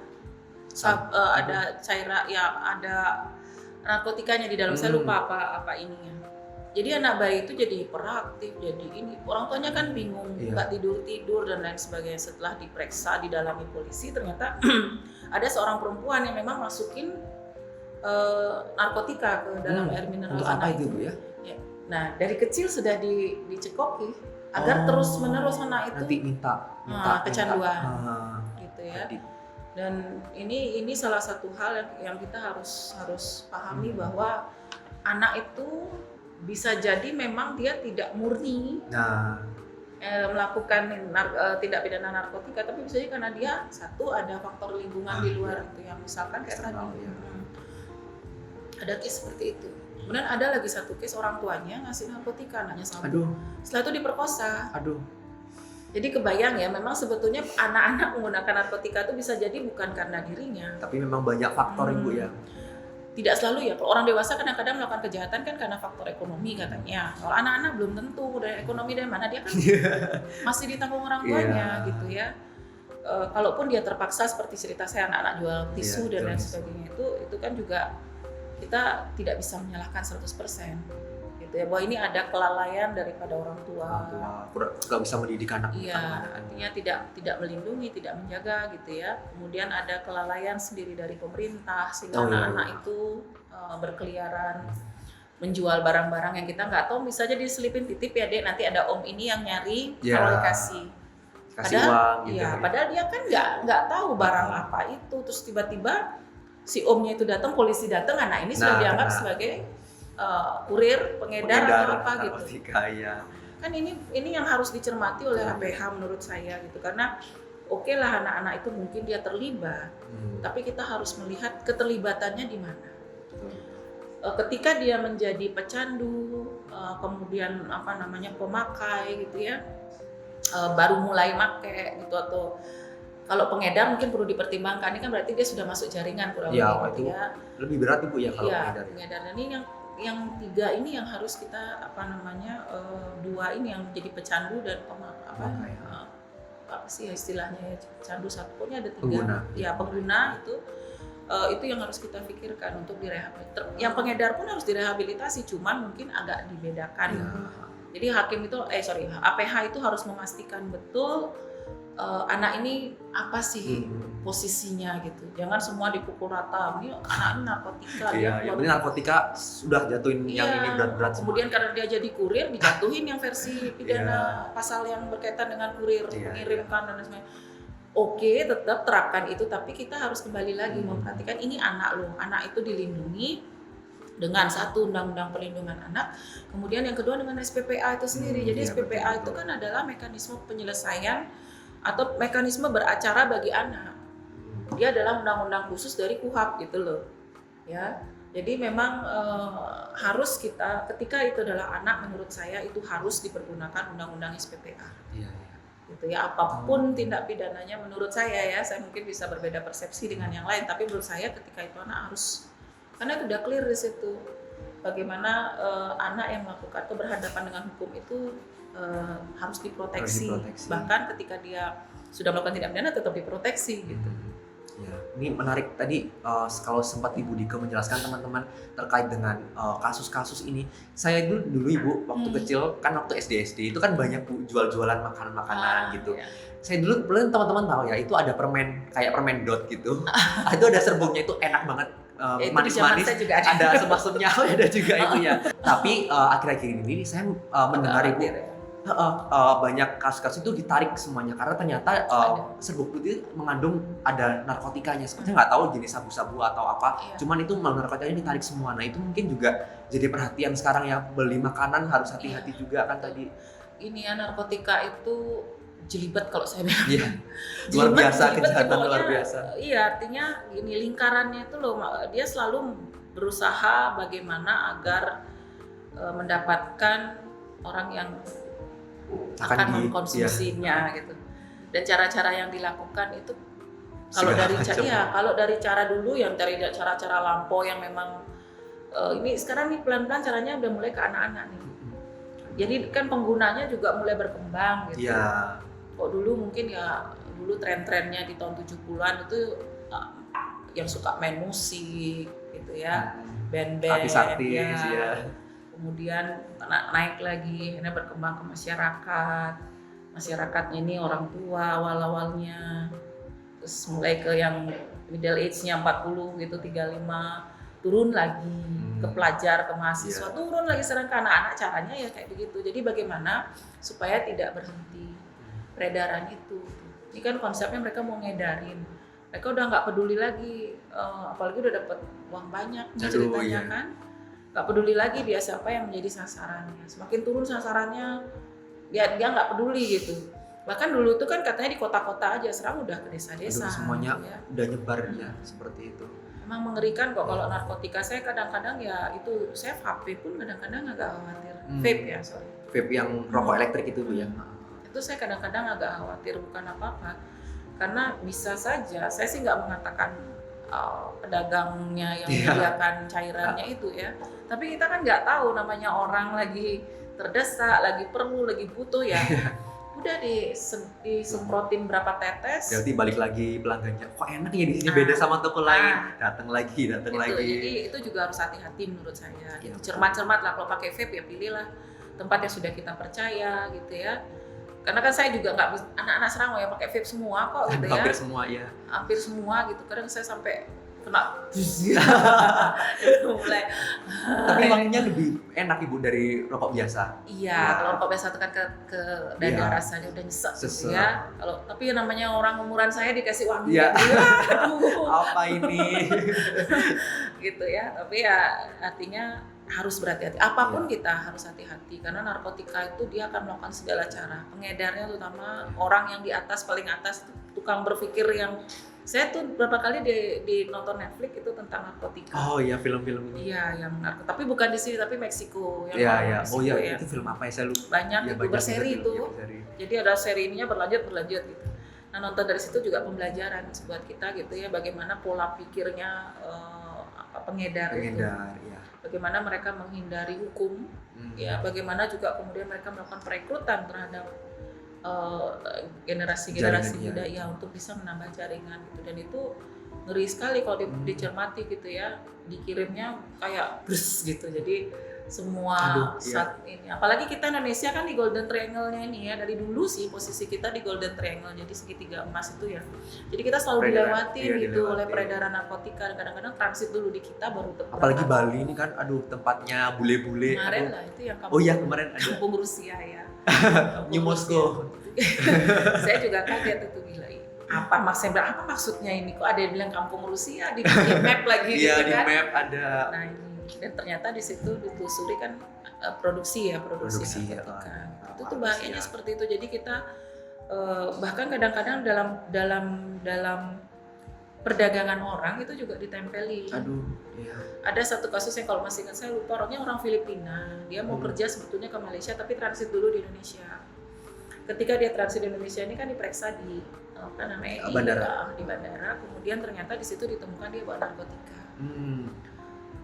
cairan ya, ada narkotikanya di dalam. Saya lupa apa ininya. Jadi anak bayi itu jadi hiperaktif, jadi ini orang tuanya kan bingung, nggak tidur dan lain sebagainya. Setelah diperiksa didalami polisi, ternyata ada seorang perempuan yang memang masukin narkotika ke dalam air mineral. Untuk apa itu Bu ya? Nah dari kecil sudah dicekoki agar terus menerus anak itu nanti minta kecanduan, gitu ya. Dan ini salah satu hal yang kita harus pahami bahwa anak itu bisa jadi memang dia tidak murni melakukan tindak pidana narkotika, tapi bisa jadi karena dia satu ada faktor lingkungan di luar itu yang misalkan kayak tadi ada case seperti itu. Kemudian ada lagi satu case orang tuanya ngasih narkotika anaknya sama. Setelah itu diperkosa. Jadi kebayang ya, memang sebetulnya anak-anak menggunakan narkotika itu bisa jadi bukan karena dirinya. Tapi memang banyak faktor Ibu ya. Tidak selalu ya. Kalau orang dewasa kadang-kadang melakukan kejahatan kan karena faktor ekonomi katanya. Kalau anak-anak belum tentu dari ekonomi dari mana, dia kan masih ditanggung orang tuanya gitu ya. Kalaupun dia terpaksa seperti cerita saya anak-anak jual tisu dan lain sebagainya, itu kan juga kita tidak bisa menyalahkan 100% gitu ya, bahwa ini ada kelalaian daripada orang tua. Nggak bisa mendidik anak. Iya, artinya tidak melindungi, tidak menjaga gitu ya. Kemudian ada kelalaian sendiri dari pemerintah sehingga anak-anak itu berkeliaran menjual barang-barang yang kita nggak tahu. Misalnya diselipin titip ya Dek, nanti ada om ini yang nyari kalau dikasih uang gitu. Padahal dia kan nggak tahu barang apa itu, terus tiba-tiba si omnya itu datang, polisi datang, anak ini sudah dianggap sebagai kurir, pengedar atau apa gitu. Kan ini yang harus dicermati oleh APH menurut saya gitu, karena oke lah anak-anak itu mungkin dia terlibat, tapi kita harus melihat keterlibatannya di mana. Ketika dia menjadi pecandu, kemudian pemakai gitu ya, baru mulai make gitu, atau kalau pengedar mungkin perlu dipertimbangkan, ini kan berarti dia sudah masuk jaringan kurang lebih gitu ya. Lebih berat Ibu ya kalau pengedar. Dan ini yang tiga ini yang harus kita dua ini yang jadi pecandu dan apa sih istilahnya ya, candu satu, pokoknya ada tiga pengguna itu yang harus kita pikirkan untuk direhabilitasi. Yang pengedar pun harus direhabilitasi, cuman mungkin agak dibedakan. Jadi hakim itu APH itu harus memastikan betul anak ini apa sih posisinya gitu. Jangan semua dipukul rata. Ini anak ini narkotika. Ini narkotika sudah jatuhin yang ini berat-berat. Kemudian karena dia jadi kurir dijatuhin yang versi pidana pasal yang berkaitan dengan kurir, mengirimkan dan sebagainya. Oke, tetap terapkan itu, tapi kita harus kembali lagi memperhatikan ini anak loh. Anak itu dilindungi dengan satu undang-undang perlindungan anak, kemudian yang kedua dengan SPPA itu sendiri. Jadi SPPA itu kan adalah mekanisme penyelesaian atau mekanisme beracara bagi anak. Dia adalah undang-undang khusus dari KUHP gitu loh. Ya. Jadi memang harus kita, ketika itu adalah anak, menurut saya itu harus dipergunakan undang-undang SPPA. Gitu ya, apapun tindak pidananya menurut saya mungkin bisa berbeda persepsi dengan yang lain, tapi menurut saya ketika itu anak harus, karena itu udah clear di situ bagaimana anak yang melakukan atau berhadapan dengan hukum itu harus diproteksi. Bahkan ketika dia sudah melakukan tindak pidana tetap diproteksi gitu. Ini menarik tadi kalau sempat Ibu Dika menjelaskan teman-teman terkait dengan kasus-kasus ini. Saya dulu Ibu waktu kecil kan, waktu SD itu kan banyak Bu jual-jualan makanan-makanan gitu. Saya dulu teman-teman tahu ya, itu ada permen kayak permen dot gitu. Itu ada serbuknya, itu enak banget. Manis-manis, ada semasuknya ada juga itu ya. Tapi akhir-akhir ini saya mendengar Ibu banyak kasus-kasus itu ditarik semuanya karena ternyata serbuk itu mengandung ada narkotikanya. Sebenarnya nggak tahu jenis sabu-sabu atau apa, cuman itu narkotikanya ditarik semua. Nah itu mungkin juga jadi perhatian sekarang ya, beli makanan harus hati-hati juga kan tadi. Ini ya, narkotika itu jelibat kalau saya bilang. Iya. Luar biasa, Jelibat ya, kejahatan luar pokoknya, biasa. Iya, artinya gini, lingkarannya itu loh, dia selalu berusaha bagaimana agar mendapatkan orang yang akan mengkonsumsinya gitu. Dan cara-cara yang dilakukan itu kalau dari cara dulu yang dari cara-cara lampau yang memang ini sekarang nih pelan-pelan caranya udah mulai ke anak-anak nih. Jadi kan penggunanya juga mulai berkembang gitu. Iya. Kok dulu mungkin ya dulu tren-trennya di tahun 70-an itu yang suka main musik gitu ya, band-band artis-artis ya. Kemudian naik lagi, ini berkembang ke masyarakatnya ini orang tua awal-awalnya, terus mulai ke yang middle age-nya 40 gitu, 35, turun lagi ke pelajar, ke mahasiswa, turun lagi serang ke anak-anak. Caranya ya kayak begitu. Jadi bagaimana supaya tidak berhenti peredaran itu. Ini kan konsepnya mereka mau ngedarin. Mereka udah nggak peduli lagi, apalagi udah dapat uang banyak ceritanya kan. Nggak peduli lagi dia siapa yang menjadi sasarannya. Semakin turun sasarannya, dia nggak peduli gitu. Bahkan dulu itu kan katanya di kota-kota aja, sekarang udah ke desa-desa. Semuanya ya. udah nyebar ya seperti itu. Emang mengerikan kok kalau narkotika. Saya kadang-kadang ya itu, saya vape pun kadang-kadang agak khawatir. Vape ya, sorry. Vape yang rokok elektrik itu Bu ya. Itu saya kadang-kadang agak khawatir, bukan apa-apa. Karena bisa saja, saya sih nggak mengatakan pedagangnya yang menyediakan cairannya itu ya. Tapi kita kan nggak tahu, namanya orang lagi terdesak, lagi perlu, lagi butuh ya. Udah disemprotin berapa tetes. Berarti balik lagi pelanggannya, kok enak ya di sini beda sama toko lain. Datang lagi. Jadi itu juga harus hati-hati menurut saya. Gitu. Cermat-cermat lah, kalau pakai vape ya pilihlah tempat yang sudah kita percaya gitu ya. Karena kan saya juga nggak bisa, anak-anak Serang ya pakai vape semua kok gitu ya. Hampir semua ya. Hampir semua gitu. Kadang saya sampai kena mulai. Tapi wanginya lebih enak Ibu dari rokok biasa. Iya, kalau rokok biasa tekan ke dada rasanya udah nyesek gitu ya. Kalau tapi namanya orang umuran saya dikasih wangi aduh. Apa ini? Gitu ya. Tapi ya artinya harus berhati-hati. Apapun kita harus hati-hati karena narkotika itu dia akan melakukan segala cara. Pengedarnya terutama orang yang di atas, paling atas, tukang berpikir yang saya tuh berapa kali di nonton Netflix itu tentang narkotika. Oh iya, film-film ini. Iya, yang tapi bukan di sini, tapi Meksiko. Iya. Meksiko, Oh iya, ya. itu film apa ya, saya lupa. Banyak Ya, itu berseri itu. berseri. Jadi ada seri ininya berlanjut gitu. Nah, nonton dari situ juga pembelajaran buat kita gitu ya, bagaimana pola pikirnya pengedar itu. Ya. Bagaimana mereka menghindari hukum. Ya, bagaimana juga kemudian mereka melakukan perekrutan terhadap generasi-generasi muda ya untuk bisa menambah jaringan gitu. Dan itu ngeri sekali kalau dicermati gitu ya, dikirimnya kayak bers gitu. Jadi semua ini, apalagi kita Indonesia kan di Golden Triangle-nya ini ya, dari dulu sih posisi kita di Golden Triangle, jadi segitiga emas itu ya. Jadi kita selalu dilewatin gitu oleh peredaran narkotika. Kadang-kadang transit dulu di kita baru apalagi Bali ini kan, tempatnya bule-bule. Kemarin lah itu yang kemarin ada kampung Rusia ya. New Moscow. Saya juga kaget itu, gila. Apa maksudnya ini? Kok ada yang bilang kampung Rusia di map lagi gitu kan? Iya, di map ada. Nah, ini dan ternyata di situ ditelusuri kan produksi narkotika. Itu tuh bahayanya seperti itu. Jadi kita bahkan kadang-kadang dalam perdagangan orang itu juga ditempeli. Ada satu kasus yang kalau masih ingat saya lupa, orangnya orang Filipina. Dia mau kerja sebetulnya ke Malaysia tapi transit dulu di Indonesia. Ketika dia transit di Indonesia ini kan diperiksa di bandara. Kemudian ternyata di situ ditemukan dia bawa narkotika.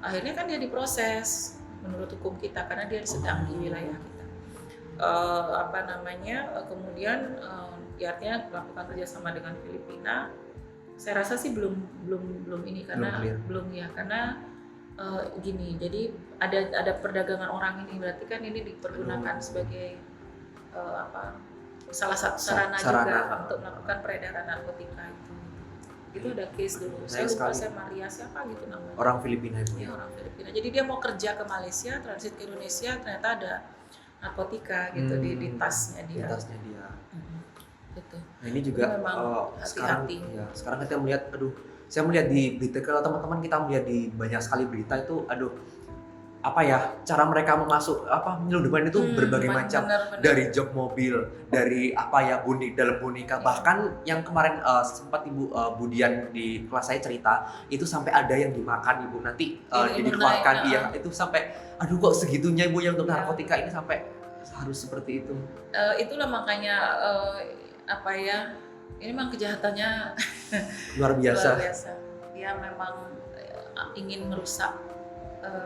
Akhirnya kan dia diproses menurut hukum kita karena dia sedang di wilayah kita. Kemudian artinya melakukan kerjasama dengan Filipina. Saya rasa sih belum ini karena karena gini. Jadi ada perdagangan orang ini, berarti kan ini dipergunakan sebagai salah satu sarana juga untuk melakukan peredaran narkotika itu. Itu ada case dulu. Saya lupa Maria siapa gitu namanya. Orang Filipina itu. Iya, orang Filipina. Jadi dia mau kerja ke Malaysia, transit ke Indonesia, ternyata ada narkotika gitu di tasnya dia. Gitu. Nah, ini juga sekarang kita melihat, saya melihat di berita, kalau teman-teman kita melihat di banyak sekali berita itu, cara mereka menyelundupkan itu berbagai macam, bener. dari jok mobil, dari dalam boneka, bahkan yang kemarin sempat Ibu Budian di kelas saya cerita itu sampai ada yang dimakan Ibu, nanti dikeluarkan, itu sampai aduh kok segitunya Ibu yang untuk narkotika ini sampai harus seperti itu. Itulah makanya ini memang kejahatannya luar biasa. Dia memang ingin merusak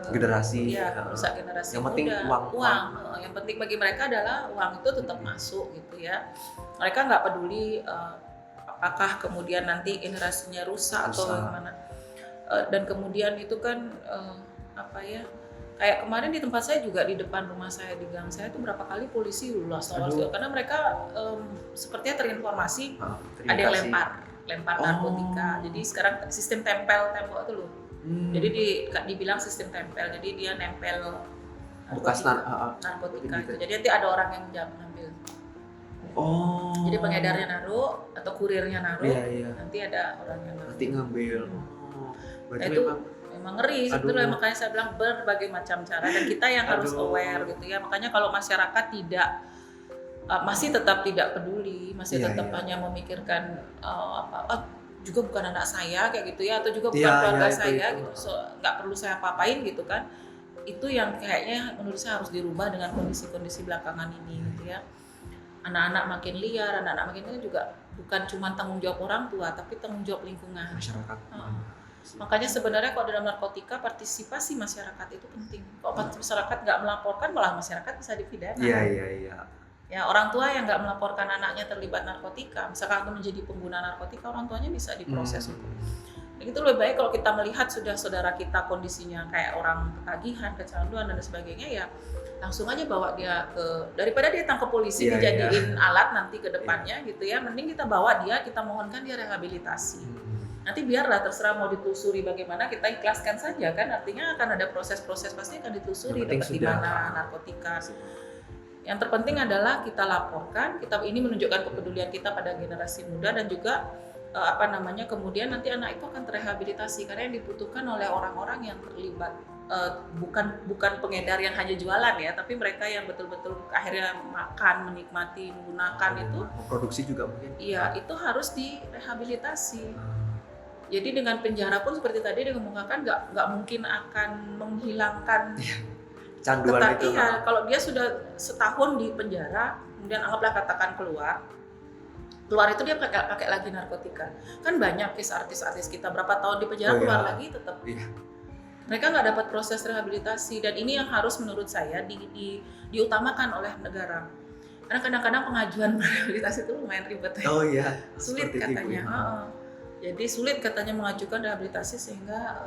generasi. merusak generasi yang muda. penting uang. Yang penting bagi mereka adalah uang itu tetap masuk gitu ya. Mereka nggak peduli apakah kemudian nanti generasinya rusak atau gimana. Dan kemudian itu kan kayak kemarin di tempat saya juga, di depan rumah saya, di gang saya itu berapa kali polisi lulas karena mereka sepertinya terinformasi ada yang lempar narkotika. Jadi sekarang sistem tempel tembok itu loh. Jadi dibilang sistem tempel, jadi dia nempel bekas narkotika gitu. Jadi nanti ada orang yang ngambil. Jadi pengedarnya naruh atau kurirnya naruh, nanti ada orang yang ngambil. Berarti itu memang ngeri. Itulah makanya saya bilang berbagai macam cara, dan kita yang harus aware gitu ya. Makanya kalau masyarakat masih tetap tidak peduli, masih tetap hanya memikirkan juga bukan anak saya kayak gitu ya, atau juga bukan keluarga saya gitu, nggak perlu saya apa-apain gitu kan. Itu yang kayaknya menurut saya harus dirubah dengan kondisi-kondisi belakangan ini gitu ya. Anak-anak makin liar, anak-anak makin ini juga bukan cuma tanggung jawab orang tua, tapi tanggung jawab lingkungan masyarakat. Makanya sebenarnya kalau dalam narkotika partisipasi masyarakat itu penting. Kalau masyarakat nggak melaporkan, malah masyarakat bisa dipidana. Ya, orang tua yang nggak melaporkan anaknya terlibat narkotika, misalkan menjadi pengguna narkotika, orang tuanya bisa diproses hukum. Itu lebih baik kalau kita melihat sudah saudara kita kondisinya kayak orang ketagihan, kecanduan dan sebagainya, ya langsung aja bawa dia daripada dia tangkap polisi dijadiin alat nanti ke depannya gitu ya, mending kita bawa dia, kita mohonkan dia rehabilitasi. Nanti biarlah terserah mau ditelusuri bagaimana, kita ikhlaskan saja kan, artinya akan ada proses-proses, pasti akan ditelusuri dapat di mana narkotika. Yang terpenting adalah kita laporkan, ini menunjukkan kepedulian kita pada generasi muda, dan juga kemudian nanti anak itu akan terrehabilitasi, karena yang dibutuhkan oleh orang-orang yang terlibat bukan pengedar yang hanya jualan ya, tapi mereka yang betul-betul akhirnya makan, menikmati, menggunakan itu. Produksi juga mungkin. Iya, itu harus direhabilitasi. Jadi dengan penjara pun seperti tadi dikemukakan nggak mungkin akan menghilangkan canduan itu. Iya, kalau dia sudah setahun di penjara, kemudian anggaplah katakan keluar itu dia pakai lagi narkotika. Kan banyak artis kita berapa tahun di penjara keluar lagi tetap. Mereka nggak dapat proses rehabilitasi, dan ini yang harus menurut saya diutamakan oleh negara. Karena kadang-kadang pengajuan rehabilitasi itu lumayan ribet ya. Sulit katanya. Jadi sulit katanya mengajukan rehabilitasi, sehingga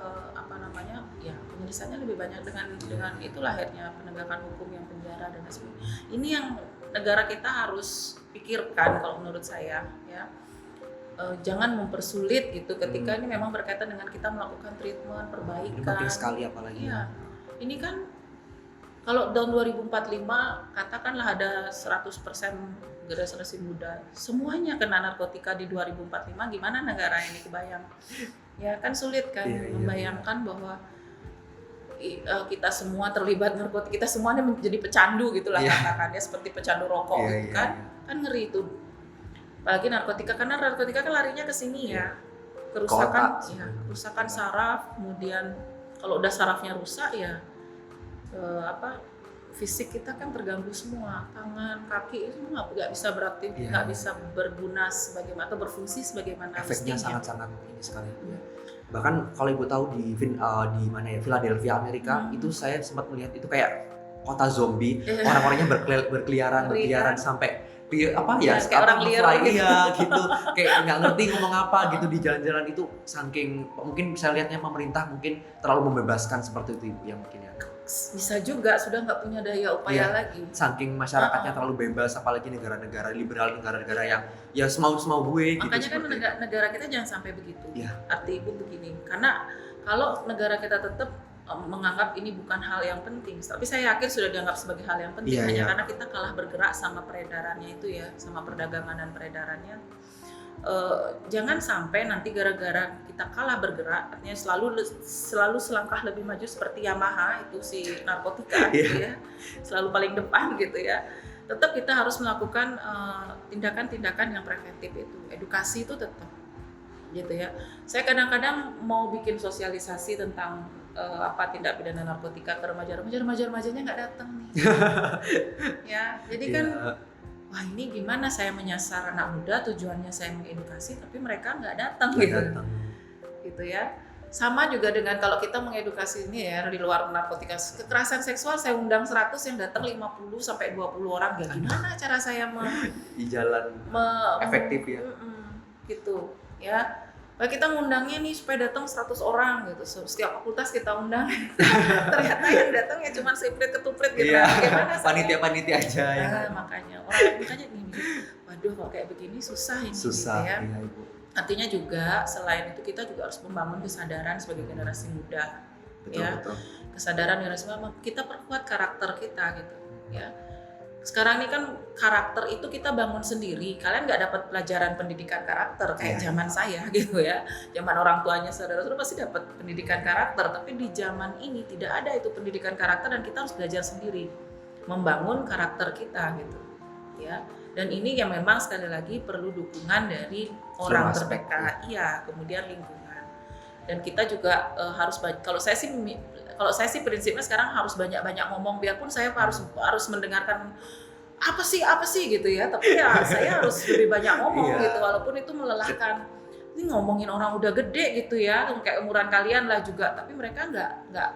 penyelesaiannya lebih banyak dengan itulah akhirnya penegakan hukum yang penjara dan sebagainya. Ini yang negara kita harus pikirkan kalau menurut saya ya. Jangan mempersulit gitu ketika ini memang berkaitan dengan kita melakukan treatment, perbaikan. Ini penting sekali apalagi. Iya. Ini kan kalau tahun 2045 katakanlah ada 100% generasi muda semuanya kena narkotika di 2045, gimana negara ini kebayang? Ya kan sulit kan membayangkan bahwa kita semua terlibat narkotika, kita semuanya menjadi pecandu gitulah katakan ya, seperti pecandu rokok gitu kan. Kan ngeri itu. Apalagi narkotika, karena narkotika kan larinya ke sini ya. Kerusakan saraf, kemudian kalau udah sarafnya rusak ya fisik kita kan terganggu semua, tangan, kaki itu nggak bisa beraktif, nggak bisa berguna sebagaimana atau berfungsi sebagaimana efeknya sangat-sangat ini sekali. Bahkan kalau Ibu tahu di mana ya, Philadelphia Amerika, itu saya sempat melihat itu kayak kota zombie, orang-orangnya berkeliaran sampai kayak orang liar gitu, kayak nggak ngerti ngomong apa gitu di jalan-jalan itu, saking mungkin saya lihatnya pemerintah mungkin terlalu membebaskan seperti itu Ibu, yang mungkin ya. Bisa juga sudah nggak punya daya upaya lagi. Saking masyarakatnya terlalu bebas, apalagi negara-negara liberal, negara-negara yang ya semau gue. Makanya gitu, kan negara kita jangan sampai begitu. Arti Ibu begini, karena kalau negara kita tetap menganggap ini bukan hal yang penting, tapi saya yakin sudah dianggap sebagai hal yang penting karena kita kalah bergerak sama peredarannya itu ya, sama perdagangan dan peredarannya. jangan sampai nanti gara-gara kita kalah bergerak, artinya selalu selangkah lebih maju seperti Yamaha itu si narkotika gitu ya, selalu paling depan gitu ya. Tetap kita harus melakukan tindakan-tindakan yang preventif itu, edukasi itu tetap gitu ya. Saya kadang-kadang mau bikin sosialisasi tentang tindak pidana narkotika ke remajanya nggak datang nih. Ya, jadi kan wah ini gimana saya menyasar anak muda, tujuannya saya mengedukasi tapi mereka nggak datang gitu ya. Sama juga dengan kalau kita mengedukasi ini ya di luar narkotika, kekerasan seksual saya undang 100 yang datang 50 sampai 20 orang, ya gimana cara saya di jalan efektif ya. Gitu ya. Nah, kita ngundangnya nih supaya datang 100 orang gitu. Setiap fakultas kita undang. Ternyata yang datang ya cuma siprit ketuprit gitu. Iya. Gimana Panitia aja ya. Makanya makanya nih, waduh kalau kayak begini susah ini susah gitu ya. Iya, Ibu. Artinya juga selain itu kita juga harus membangun kesadaran sebagai generasi muda. Betul. Kesadaran generasi muda, kita perkuat karakter kita gitu ya. Sekarang ini kan karakter itu kita bangun sendiri. Kalian nggak dapat pelajaran pendidikan karakter kayak zaman saya gitu ya. Zaman orang tuanya saudara-saudara pasti dapat pendidikan karakter, tapi di zaman ini tidak ada itu pendidikan karakter dan kita harus belajar sendiri membangun karakter kita gitu ya. Dan ini yang memang sekali lagi perlu dukungan dari orang terdekat, iya, kemudian lingkungan. Dan kita juga harus kalau saya sih prinsipnya sekarang harus banyak-banyak ngomong, biarpun saya harus mendengarkan apa sih gitu ya, tapi ya saya harus lebih banyak ngomong gitu, walaupun itu melelahkan. Ini ngomongin orang udah gede gitu ya, kayak umuran kalian lah juga, tapi mereka nggak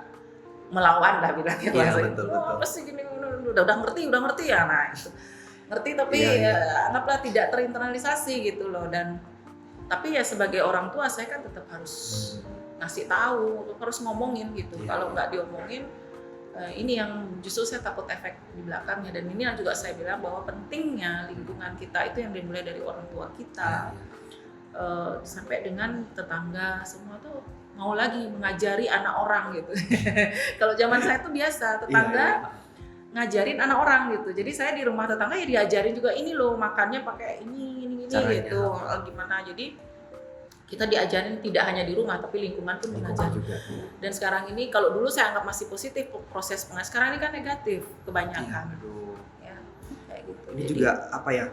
melawan lah bilangnya. Betul. Apa sih gini, udah ngerti ya, nah itu. Ngerti tapi anggaplah tidak terinternalisasi gitu loh. Dan tapi ya sebagai orang tua saya kan tetap harus ngasih tahu, harus ngomongin gitu. Kalau nggak diomongin, ini yang justru saya takut efek di belakangnya. Dan ini yang juga saya bilang bahwa pentingnya lingkungan kita itu yang dimulai dari orang tua kita, sampai dengan tetangga, semua tuh mau lagi mengajari anak orang gitu. Kalau zaman saya tuh biasa tetangga ngajarin anak orang gitu. Jadi saya di rumah tetangga ya diajarin juga, ini loh makannya pakai ini caranya, gitu. Gimana. Jadi kita diajarin tidak hanya di rumah tapi lingkungan pun diajarin. Dan sekarang ini kalau dulu saya anggap masih positif proses pengasuhan, sekarang ini kan negatif kebanyakan. Ya, kayak gitu. Ini juga apa ya?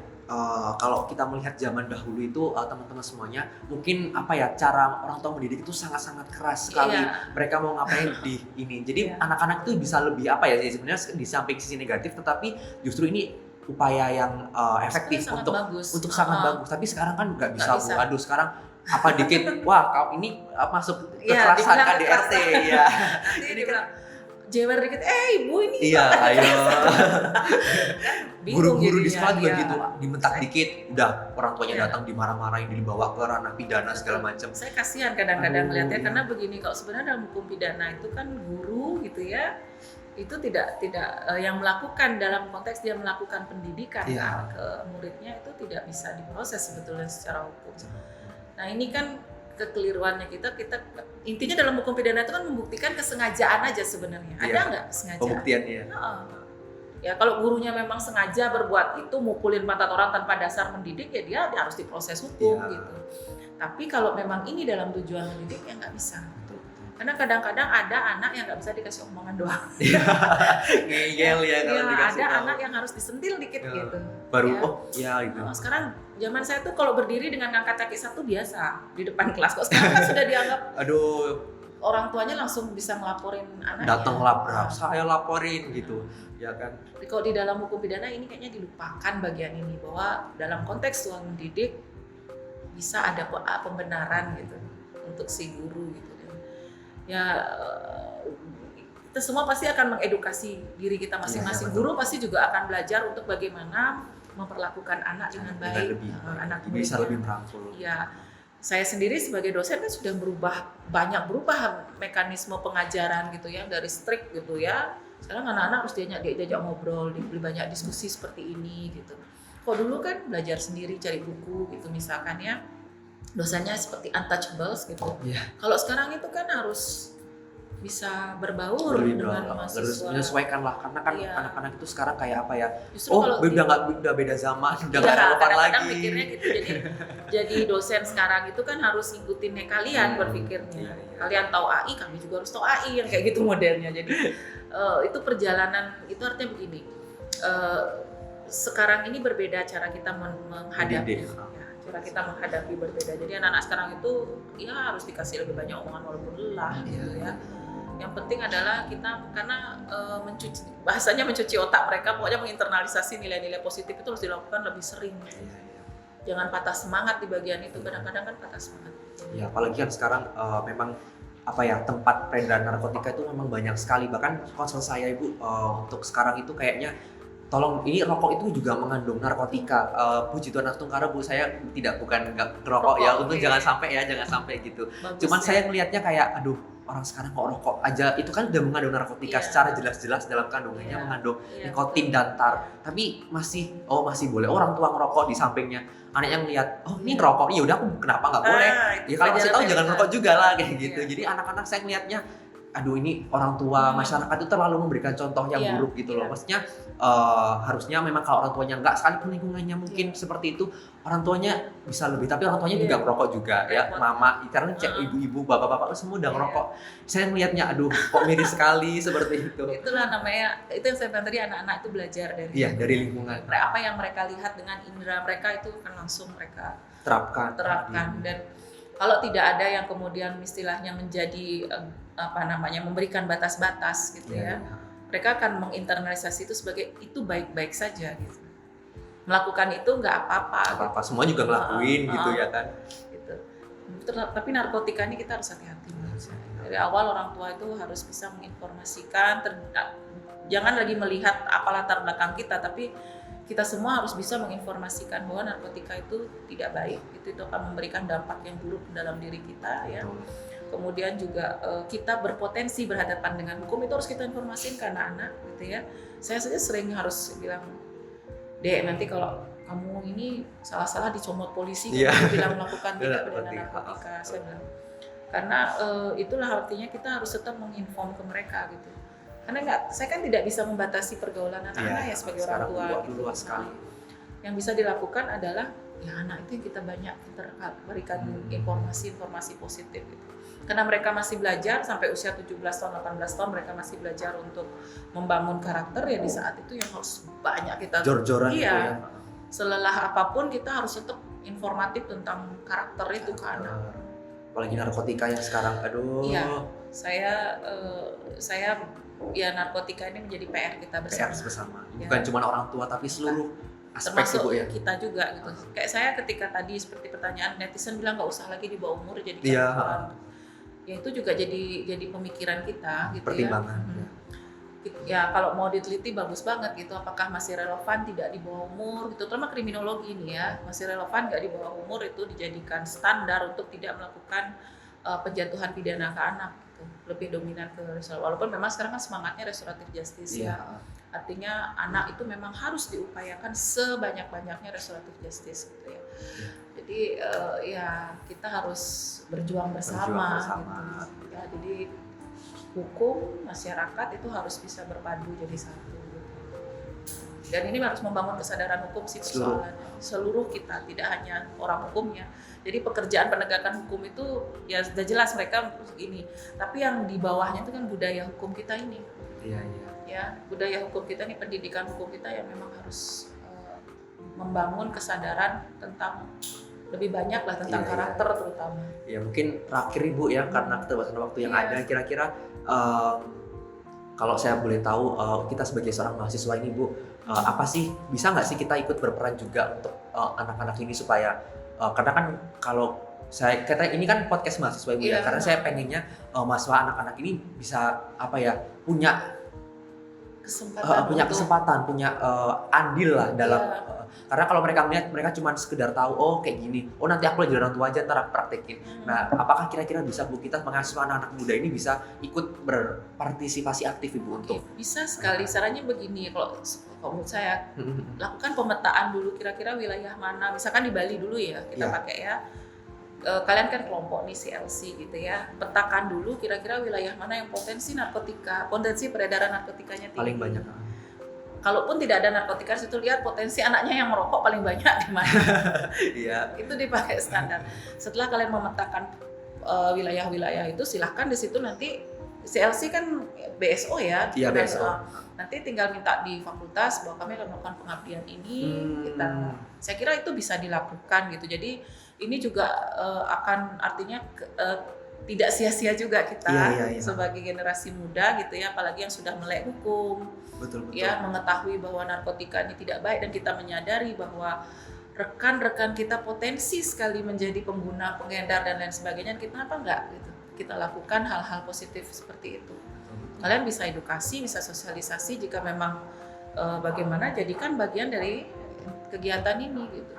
Kalau kita melihat zaman dahulu itu teman-teman semuanya mungkin cara orang tua mendidik itu sangat-sangat keras sekali. Mereka mau ngapain di ini. Jadi anak-anak itu bisa lebih sebenarnya di samping sisi negatif, tetapi justru ini upaya yang efektif untuk sangat bagus. Tapi sekarang kan nggak bisa, Bu. Aduh, sekarang apa dikit, wah kau ini masuk kekerasan KDRT ya. Ini kan jewer dikit, ibu ini. Iya, ayo. Guru-guru di jadinya, sekolah juga gitu, dimentak dikit, udah orang tuanya datang dimarah-marahin, dibawa ke ranah pidana segala macam. Saya kasihan kadang-kadang melihatnya karena begini, kalau sebenarnya dalam hukum pidana itu kan guru gitu ya, itu tidak yang melakukan dalam konteks dia melakukan pendidikan ke muridnya itu tidak bisa diproses sebetulnya secara hukum. Nah ini kan kekeliruannya kita intinya dalam hukum pidana itu kan membuktikan kesengajaan aja sebenarnya. Ada nggak kesengajaan? Pembuktiannya. Ya kalau gurunya memang sengaja berbuat itu, mukulin pantat orang tanpa dasar mendidik, ya dia harus diproses hukum gitu. Tapi kalau memang ini dalam tujuan mendidik ya nggak bisa. Karena kadang-kadang ada anak yang nggak bisa dikasih omongan doang. Ngeyel ya kalau dikasih ada tahu. Anak yang harus disentil dikit gitu. Baru gitu. Sekarang zaman saya tuh kalau berdiri dengan ngangkat kaki satu biasa di depan kelas, kok sekarang kan sudah dianggap orang tuanya langsung bisa ngelaporin anaknya. Datang labrak, saya laporin gitu, ya kan. Kalau di dalam hukum pidana ini kayaknya dilupakan bagian ini, bahwa dalam konteks tuan mendidik bisa ada pembenaran gitu untuk si guru gitu. Ya kita semua pasti akan mengedukasi diri kita masing-masing. Guru pasti juga akan belajar untuk bagaimana memperlakukan anak dengan baik, anak bisa lebih merangkul. Ya, saya sendiri sebagai dosen kan sudah banyak berubah mekanisme pengajaran gitu ya, dari strict gitu ya. Sekarang anak-anak harus diajak ngobrol, banyak diskusi seperti ini gitu. Kalau dulu kan belajar sendiri, cari buku gitu misalkan ya. Dosanya seperti untouchables gitu. Kalau sekarang itu kan harus bisa berbaur dengan harus mahasiswa. menyesuaikan lah karena kan Iya. anak-anak itu sekarang kayak apa ya, Justru kalau udah beda zaman, udah nggak iya, relevan kadang-kadang lagi. mikirnya gitu. Jadi dosen sekarang itu kan harus ngikutin kalian berpikirnya. Kalian tahu AI, kami juga harus tahu AI yang kayak gitu modelnya. Jadi itu perjalanan itu artinya begini. Sekarang ini berbeda cara kita menghadapi. Mendidik. Ya, cara kita menghadapi berbeda. Jadi anak-anak sekarang itu ya harus dikasih lebih banyak omongan walaupun lelah gitu ya. Yang penting adalah kita karena bahasanya mencuci otak mereka, pokoknya menginternalisasi nilai-nilai positif itu harus dilakukan lebih sering. Jangan patah semangat di bagian itu, kadang-kadang kan patah semangat. Ya apalagi kan sekarang memang apa ya, tempat peredaran narkotika itu memang banyak sekali. Bahkan konsul saya Ibu untuk sekarang itu kayaknya tolong, ini rokok itu juga mengandung narkotika. Puji Tuhan Tungkara Bu, saya bukan nggak ngerokok ya, untuk Oke. jangan sampai gitu. Bagus Cuman ya. saya ngelihatnya kayak aduh, orang sekarang kok rokok aja itu kan udah mengandung narkotika Iya. secara jelas-jelas dalam kandungannya Iya. mengandung Iya, nikotin betul. dan tar. Tapi masih boleh orang tua ngerokok di sampingnya. Anaknya ngelihat, oh ini ngerokok, ya udah aku kenapa nggak boleh? itu Ya kalau masih tahu pelajaran jangan pilihan. ngerokok juga lah kayak gitu. Iya. Jadi anak-anak saya ngelihatnya, aduh ini orang tua masyarakat itu terlalu memberikan contoh yang Iya, buruk gitu loh. iya. Maksudnya harusnya memang kalau orang tuanya nggak, sekalipun lingkungannya mungkin Iya. seperti itu, orang tuanya bisa lebih. Tapi orang tuanya Iya. juga ngerokok juga ya, Repot. mama, karena cek Heeh. ibu-ibu, bapak-bapak semua udah Iya. ngerokok. Saya ngelihatnya, aduh kok miris sekali seperti itu. Itulah namanya, itu yang saya bilang tadi, anak-anak itu belajar dari Iya, dari lingkungan apa yang mereka lihat dengan indera mereka itu akan langsung mereka terapkan. terapkan. Dan kalau tidak ada yang kemudian istilahnya menjadi memberikan batas-batas gitu Iya. ya, mereka akan menginternalisasi itu sebagai itu baik-baik saja gitu. Melakukan itu nggak apa-apa gitu. Apa-apa semua juga ngelakuin gitu ya kan. Gitu. Tapi narkotika ini kita harus hati-hati. Dari awal orang tua itu harus bisa menginformasikan, jangan lagi melihat apa latar belakang kita, tapi kita semua harus bisa menginformasikan bahwa narkotika itu tidak baik, itu akan memberikan dampak yang buruk dalam diri kita ya. Kemudian juga kita berpotensi berhadapan dengan hukum, itu harus kita informasikan ke anak-anak gitu ya. Saya saja sering harus bilang, Dek, nanti kalau kamu ini salah-salah dicomot polisi, Iya. kamu bilang melakukan tindak pidana Narkotika. narkotika, saya bilang. Karena itulah artinya kita harus tetap menginform ke mereka gitu. Karena saya kan tidak bisa membatasi pergaulan anak-anak ya sebagai orang tua. Sekarang luas sekali. Yang bisa dilakukan adalah ya anak itu yang kita banyak berikan informasi-informasi positif gitu. Karena mereka masih belajar sampai usia 17 tahun, 18 tahun mereka masih belajar untuk membangun karakter, ya di saat itu yang harus banyak kita Jor-joran gitu iya, ya. selelah apapun kita harus tetap informatif tentang karakter itu ke anak. Apalagi narkotika yang sekarang, aduh. Iya. Saya ya narkotika ini menjadi PR kita bersama. PR bersama. Ya. Bukan cuma orang tua tapi seluruh aspek Termasuk Ibu ya. kita juga gitu. Kayak saya ketika tadi seperti pertanyaan netizen bilang nggak usah lagi di bawah umur jadi Iya. ya itu juga jadi pemikiran kita gitu Pertimbangan. ya. Ya kalau mau diteliti bagus banget gitu, apakah masih relevan tidak di bawah umur gitu, terutama kriminologi ini ya, masih relevan nggak di bawah umur itu dijadikan standar untuk tidak melakukan penjatuhan pidana ke anak gitu. Lebih dominan ke restoratif, walaupun memang sekarang kan semangatnya restoratif justice Iya. ya, artinya anak itu memang harus diupayakan sebanyak-banyaknya restoratif justice gitu ya. Jadi ya kita harus berjuang bersama, gitu. Ya, jadi hukum, masyarakat itu harus bisa berpadu jadi satu gitu. Dan ini harus membangun kesadaran hukum sih persoalannya. Seluruh kita, tidak hanya orang hukumnya. Jadi pekerjaan penegakan hukum itu ya sudah jelas mereka ini, tapi yang di bawahnya itu kan budaya hukum kita ini. Iya, iya. Ya, budaya hukum kita nih, pendidikan hukum kita yang memang harus membangun kesadaran tentang lebih banyak lah tentang Iya, karakter terutama. Ya mungkin terakhir Ibu ya, karena keterbatasan waktu yang Iya. ada, kira-kira kalau saya boleh tahu, kita sebagai seorang mahasiswa ini Bu, apa sih, bisa nggak sih kita ikut berperan juga untuk anak-anak ini supaya, karena kan kalau kita ini kan podcast mahasiswa Ibu ya, Iya. karena saya pengennya mahasiswa anak-anak ini bisa apa ya, punya kesempatan, punya andil lah dalam karena kalau mereka melihat, mereka cuma sekedar tahu, oh kayak gini, oh nanti aku jadi orang tua aja, ntar aku praktekin. Nah, apakah kira-kira bisa Bu, kita mengasuh anak-anak muda ini bisa ikut berpartisipasi aktif Ibu untuk Bisa sekali. Sarannya begini, kalau menurut saya, lakukan pemetaan dulu kira-kira wilayah mana, misalkan di Bali dulu ya kita Iya. pakai ya. kalian kan kelompok nih CLC gitu ya, petakan dulu kira-kira wilayah mana yang potensi peredaran narkotikanya tinggi. Paling banyak. Kalaupun tidak ada narkotika di situ, lihat potensi anaknya yang merokok paling banyak di mana. Iya. Itu dipakai standar. Setelah kalian memetakan wilayah-wilayah itu, silahkan di situ nanti CLC kan BSO ya. Iya, BSO. Nanti tinggal minta di fakultas bahwa kami akan melakukan pengabdian ini. Saya kira itu bisa dilakukan gitu. Jadi ini juga akan artinya tidak sia-sia juga kita sebagai generasi muda gitu ya, apalagi yang sudah melek hukum. Betul. Ya, mengetahui bahwa narkotika ini tidak baik dan kita menyadari bahwa rekan-rekan kita potensi sekali menjadi pengguna, pengedar dan lain sebagainya. Kenapa enggak gitu? Kita lakukan hal-hal positif seperti itu. Kalian bisa edukasi, bisa sosialisasi jika memang bagaimana jadikan bagian dari kegiatan ini gitu.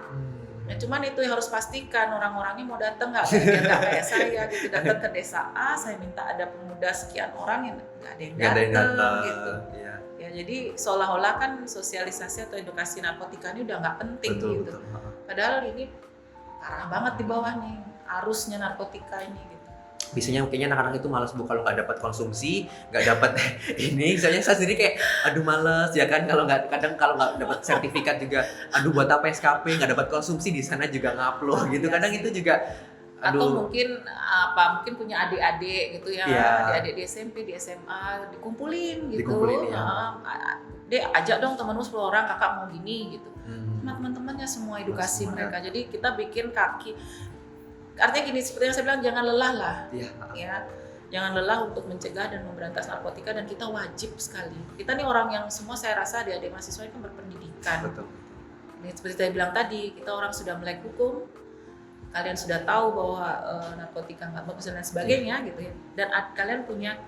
Ya, cuman itu yang harus pastikan orang-orangnya mau datang nggak kayak saya gitu, datang ke desa A, saya minta ada pemuda sekian orang yang nggak ada yang datang gitu. Ya, jadi seolah-olah kan sosialisasi atau edukasi narkotika ini udah nggak penting gitu. Padahal ini parah banget di bawah nih arusnya narkotika ini gitu. Biasanya kayaknya anak-anak itu malas kalau nggak dapat konsumsi, nggak dapat ini. Misalnya saya sendiri kayak aduh males ya kan, kalau nggak dapat sertifikat juga, aduh buat apa SKP, nggak dapat konsumsi di sana juga ngupload gitu. Kadang itu juga atau mungkin punya adik-adik gitu ya, adik-adik di SMP, di SMA dikumpulin gitu. Dek, ajak dong temenmu 10 orang, kakak mau gini gitu. Sama teman-temannya semua edukasi mereka. Jadi kita bikin kaki. Artinya gini, seperti yang saya bilang, jangan lelah lah. Ya. Jangan lelah untuk mencegah dan memberantas narkotika, dan kita wajib sekali. Kita nih orang yang semua saya rasa adik-adik mahasiswa ini kan berpendidikan. Betul. Ini seperti saya bilang tadi, kita orang sudah melek hukum. Kalian sudah tahu bahwa narkotika nggak bagus dan sebagainya gitu ya, dan kalian punya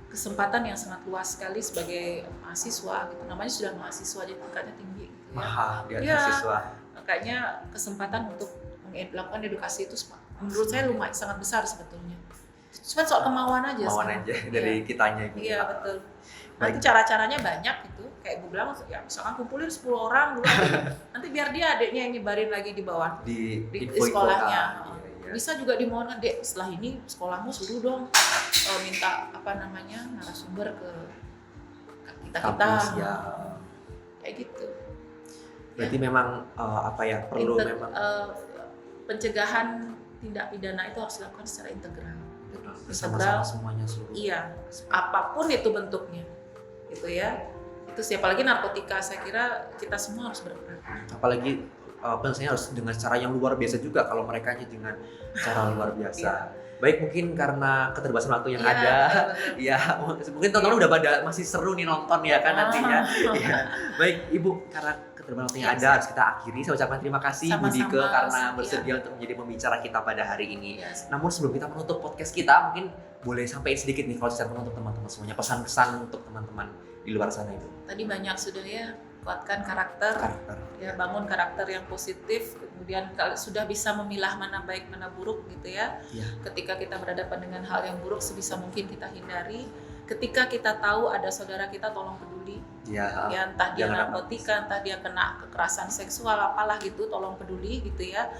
kesempatan yang sangat luas sekali sebagai mahasiswa gitu, namanya sudah mahasiswa jadi tingkatnya tinggi gitu ya. Mahasiswa. Makanya kesempatan untuk melakukan edukasi itu menurut saya lumayan sangat besar sebetulnya. Cuma soal kemauan aja. Dari kitanya gitu. Iya betul. Nanti cara-caranya banyak gitu. Kayak gue bilang, ya misalkan kumpulin 10 orang dulu, nanti biar dia adiknya yang nyebarin lagi di bawah di sekolahnya. Bisa juga dimohonkan, Dek, setelah ini sekolahmu suruh dong minta narasumber ke kita. Kayak gitu. Berarti memang perlu pencegahan tindak pidana itu harus dilakukan secara integral. Bersama-sama semuanya seluruh. Iya, apapun itu bentuknya, gitu ya. Itu sih, apalagi narkotika, saya kira kita semua harus berperan. Apalagi penyelesaiannya harus dengan cara yang luar biasa juga, kalau mereka dengan cara luar biasa. Baik, mungkin karena keterbatasan waktu yang ada, ya mungkin teman-teman udah pada masih seru nih nonton ya kan nantinya. Ya. Baik Ibu, karena keterbatasan waktu yang ada harus kita akhiri. Saya ucapkan terima kasih Bu Dike karena bersedia untuk menjadi pembicara kita pada hari ini. Namun sebelum kita menutup podcast kita, mungkin boleh sampaikan sedikit nih kalau secara untuk teman-teman semuanya, pesan-pesan untuk teman-teman di luar sana itu. Tadi banyak sudah ya, kuatkan karakter. Ya, bangun karakter yang positif, kemudian sudah bisa memilah mana baik mana buruk gitu ya. Ketika kita berhadapan dengan hal yang buruk, sebisa mungkin kita hindari. Ketika kita tahu ada saudara kita, tolong peduli. Ya, entah dia narkotika, entah dia kena kekerasan seksual, apalah gitu, tolong peduli gitu ya.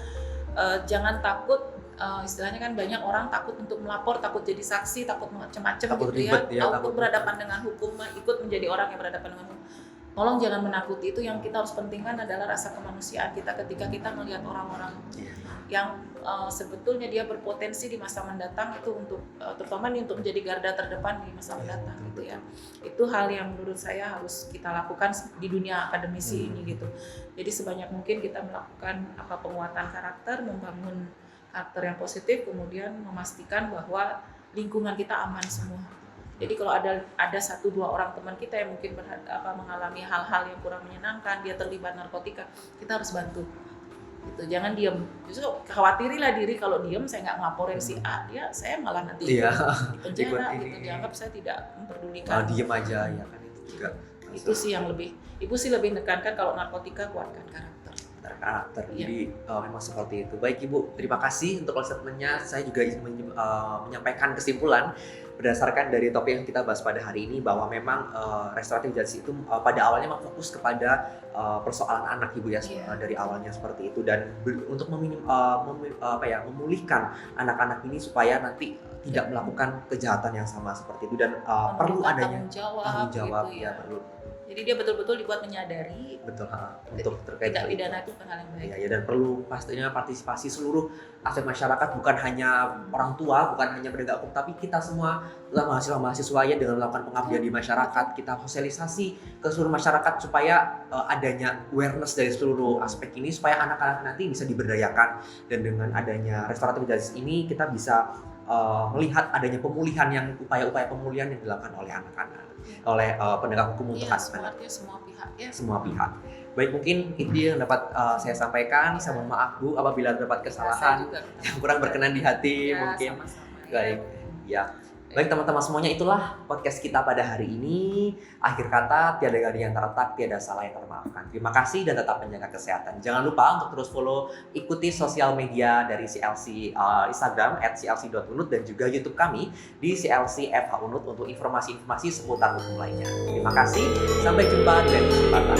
Jangan takut, istilahnya kan banyak orang takut untuk melapor, takut jadi saksi, takut macam-macam gitu ya. Takut berhadapan dengan hukum, ikut menjadi orang yang berhadapan dengan hukum. Tolong jangan menakuti, itu yang kita harus pentingkan adalah rasa kemanusiaan kita ketika kita melihat orang-orang yang sebetulnya dia berpotensi di masa mendatang itu untuk terutama nih untuk menjadi garda terdepan di masa mendatang gitu ya. Itu hal yang menurut saya harus kita lakukan di dunia akademisi ini gitu. Jadi sebanyak mungkin kita melakukan penguatan karakter, membangun karakter yang positif, kemudian memastikan bahwa lingkungan kita aman semua. Jadi kalau ada 1-2 orang teman kita yang mungkin mengalami hal-hal yang kurang menyenangkan, dia terlibat narkotika, kita harus bantu. Gitu. Jangan diam. Justru khawatirilah diri, kalau diam saya nggak ngelaporin si A, saya malah nanti di penjara gitu, dianggap saya tidak memperdulikan. Diam aja ya kan, itu juga. Itu sih yang lebih. Ibu sih lebih menekankan kalau narkotika kuatkan karakter. Terkarakter. Iya. Jadi memang seperti itu. Baik Ibu, terima kasih untuk statementnya. Saya juga ingin menyampaikan kesimpulan berdasarkan dari topik yang kita bahas pada hari ini bahwa memang restoratif justice itu pada awalnya memang fokus kepada persoalan anak Ibu ya, Iya. dari awalnya seperti itu, dan untuk memulihkan anak-anak ini supaya nanti tidak melakukan kejahatan yang sama seperti itu, dan perlu Memberikan adanya tanggung jawab gitu ya, perlu Jadi dia betul-betul dibuat menyadari betul untuk terkait tindak hal itu. pidana itu bukan hal yang baik. Ya, dan perlu pastinya partisipasi seluruh aspek masyarakat, bukan hanya orang tua, bukan hanya penegak hukum, tapi kita semua mahasiswa ya, dengan melakukan pengabdian di masyarakat, kita sosialisasi ke seluruh masyarakat supaya adanya awareness dari seluruh aspek ini, supaya anak-anak nanti bisa diberdayakan, dan dengan adanya restoratif justice ini kita bisa melihat adanya pemulihan, yang upaya-upaya pemulihan yang dilakukan oleh anak-anak, oleh penegak hukum untuk Iya, anak-anak. artinya semua pihak ya. Semua pihak. Baik, mungkin itu yang dapat saya sampaikan. Saya mohon maaf Bu apabila terdapat kesalahan yang kurang berkenan di hati mungkin. Sama-sama, Baik, ya. Baik teman-teman semuanya, itulah podcast kita pada hari ini. Akhir kata, tiada gading yang terletak, tiada salah yang termaafkan. Terima kasih dan tetap menjaga kesehatan. Jangan lupa untuk terus follow, ikuti sosial media dari CLC, Instagram @clc.unut, dan juga YouTube kami di CLC FH Unut untuk informasi-informasi seputar hukum lainnya. Terima kasih, sampai jumpa di lain kesempatan.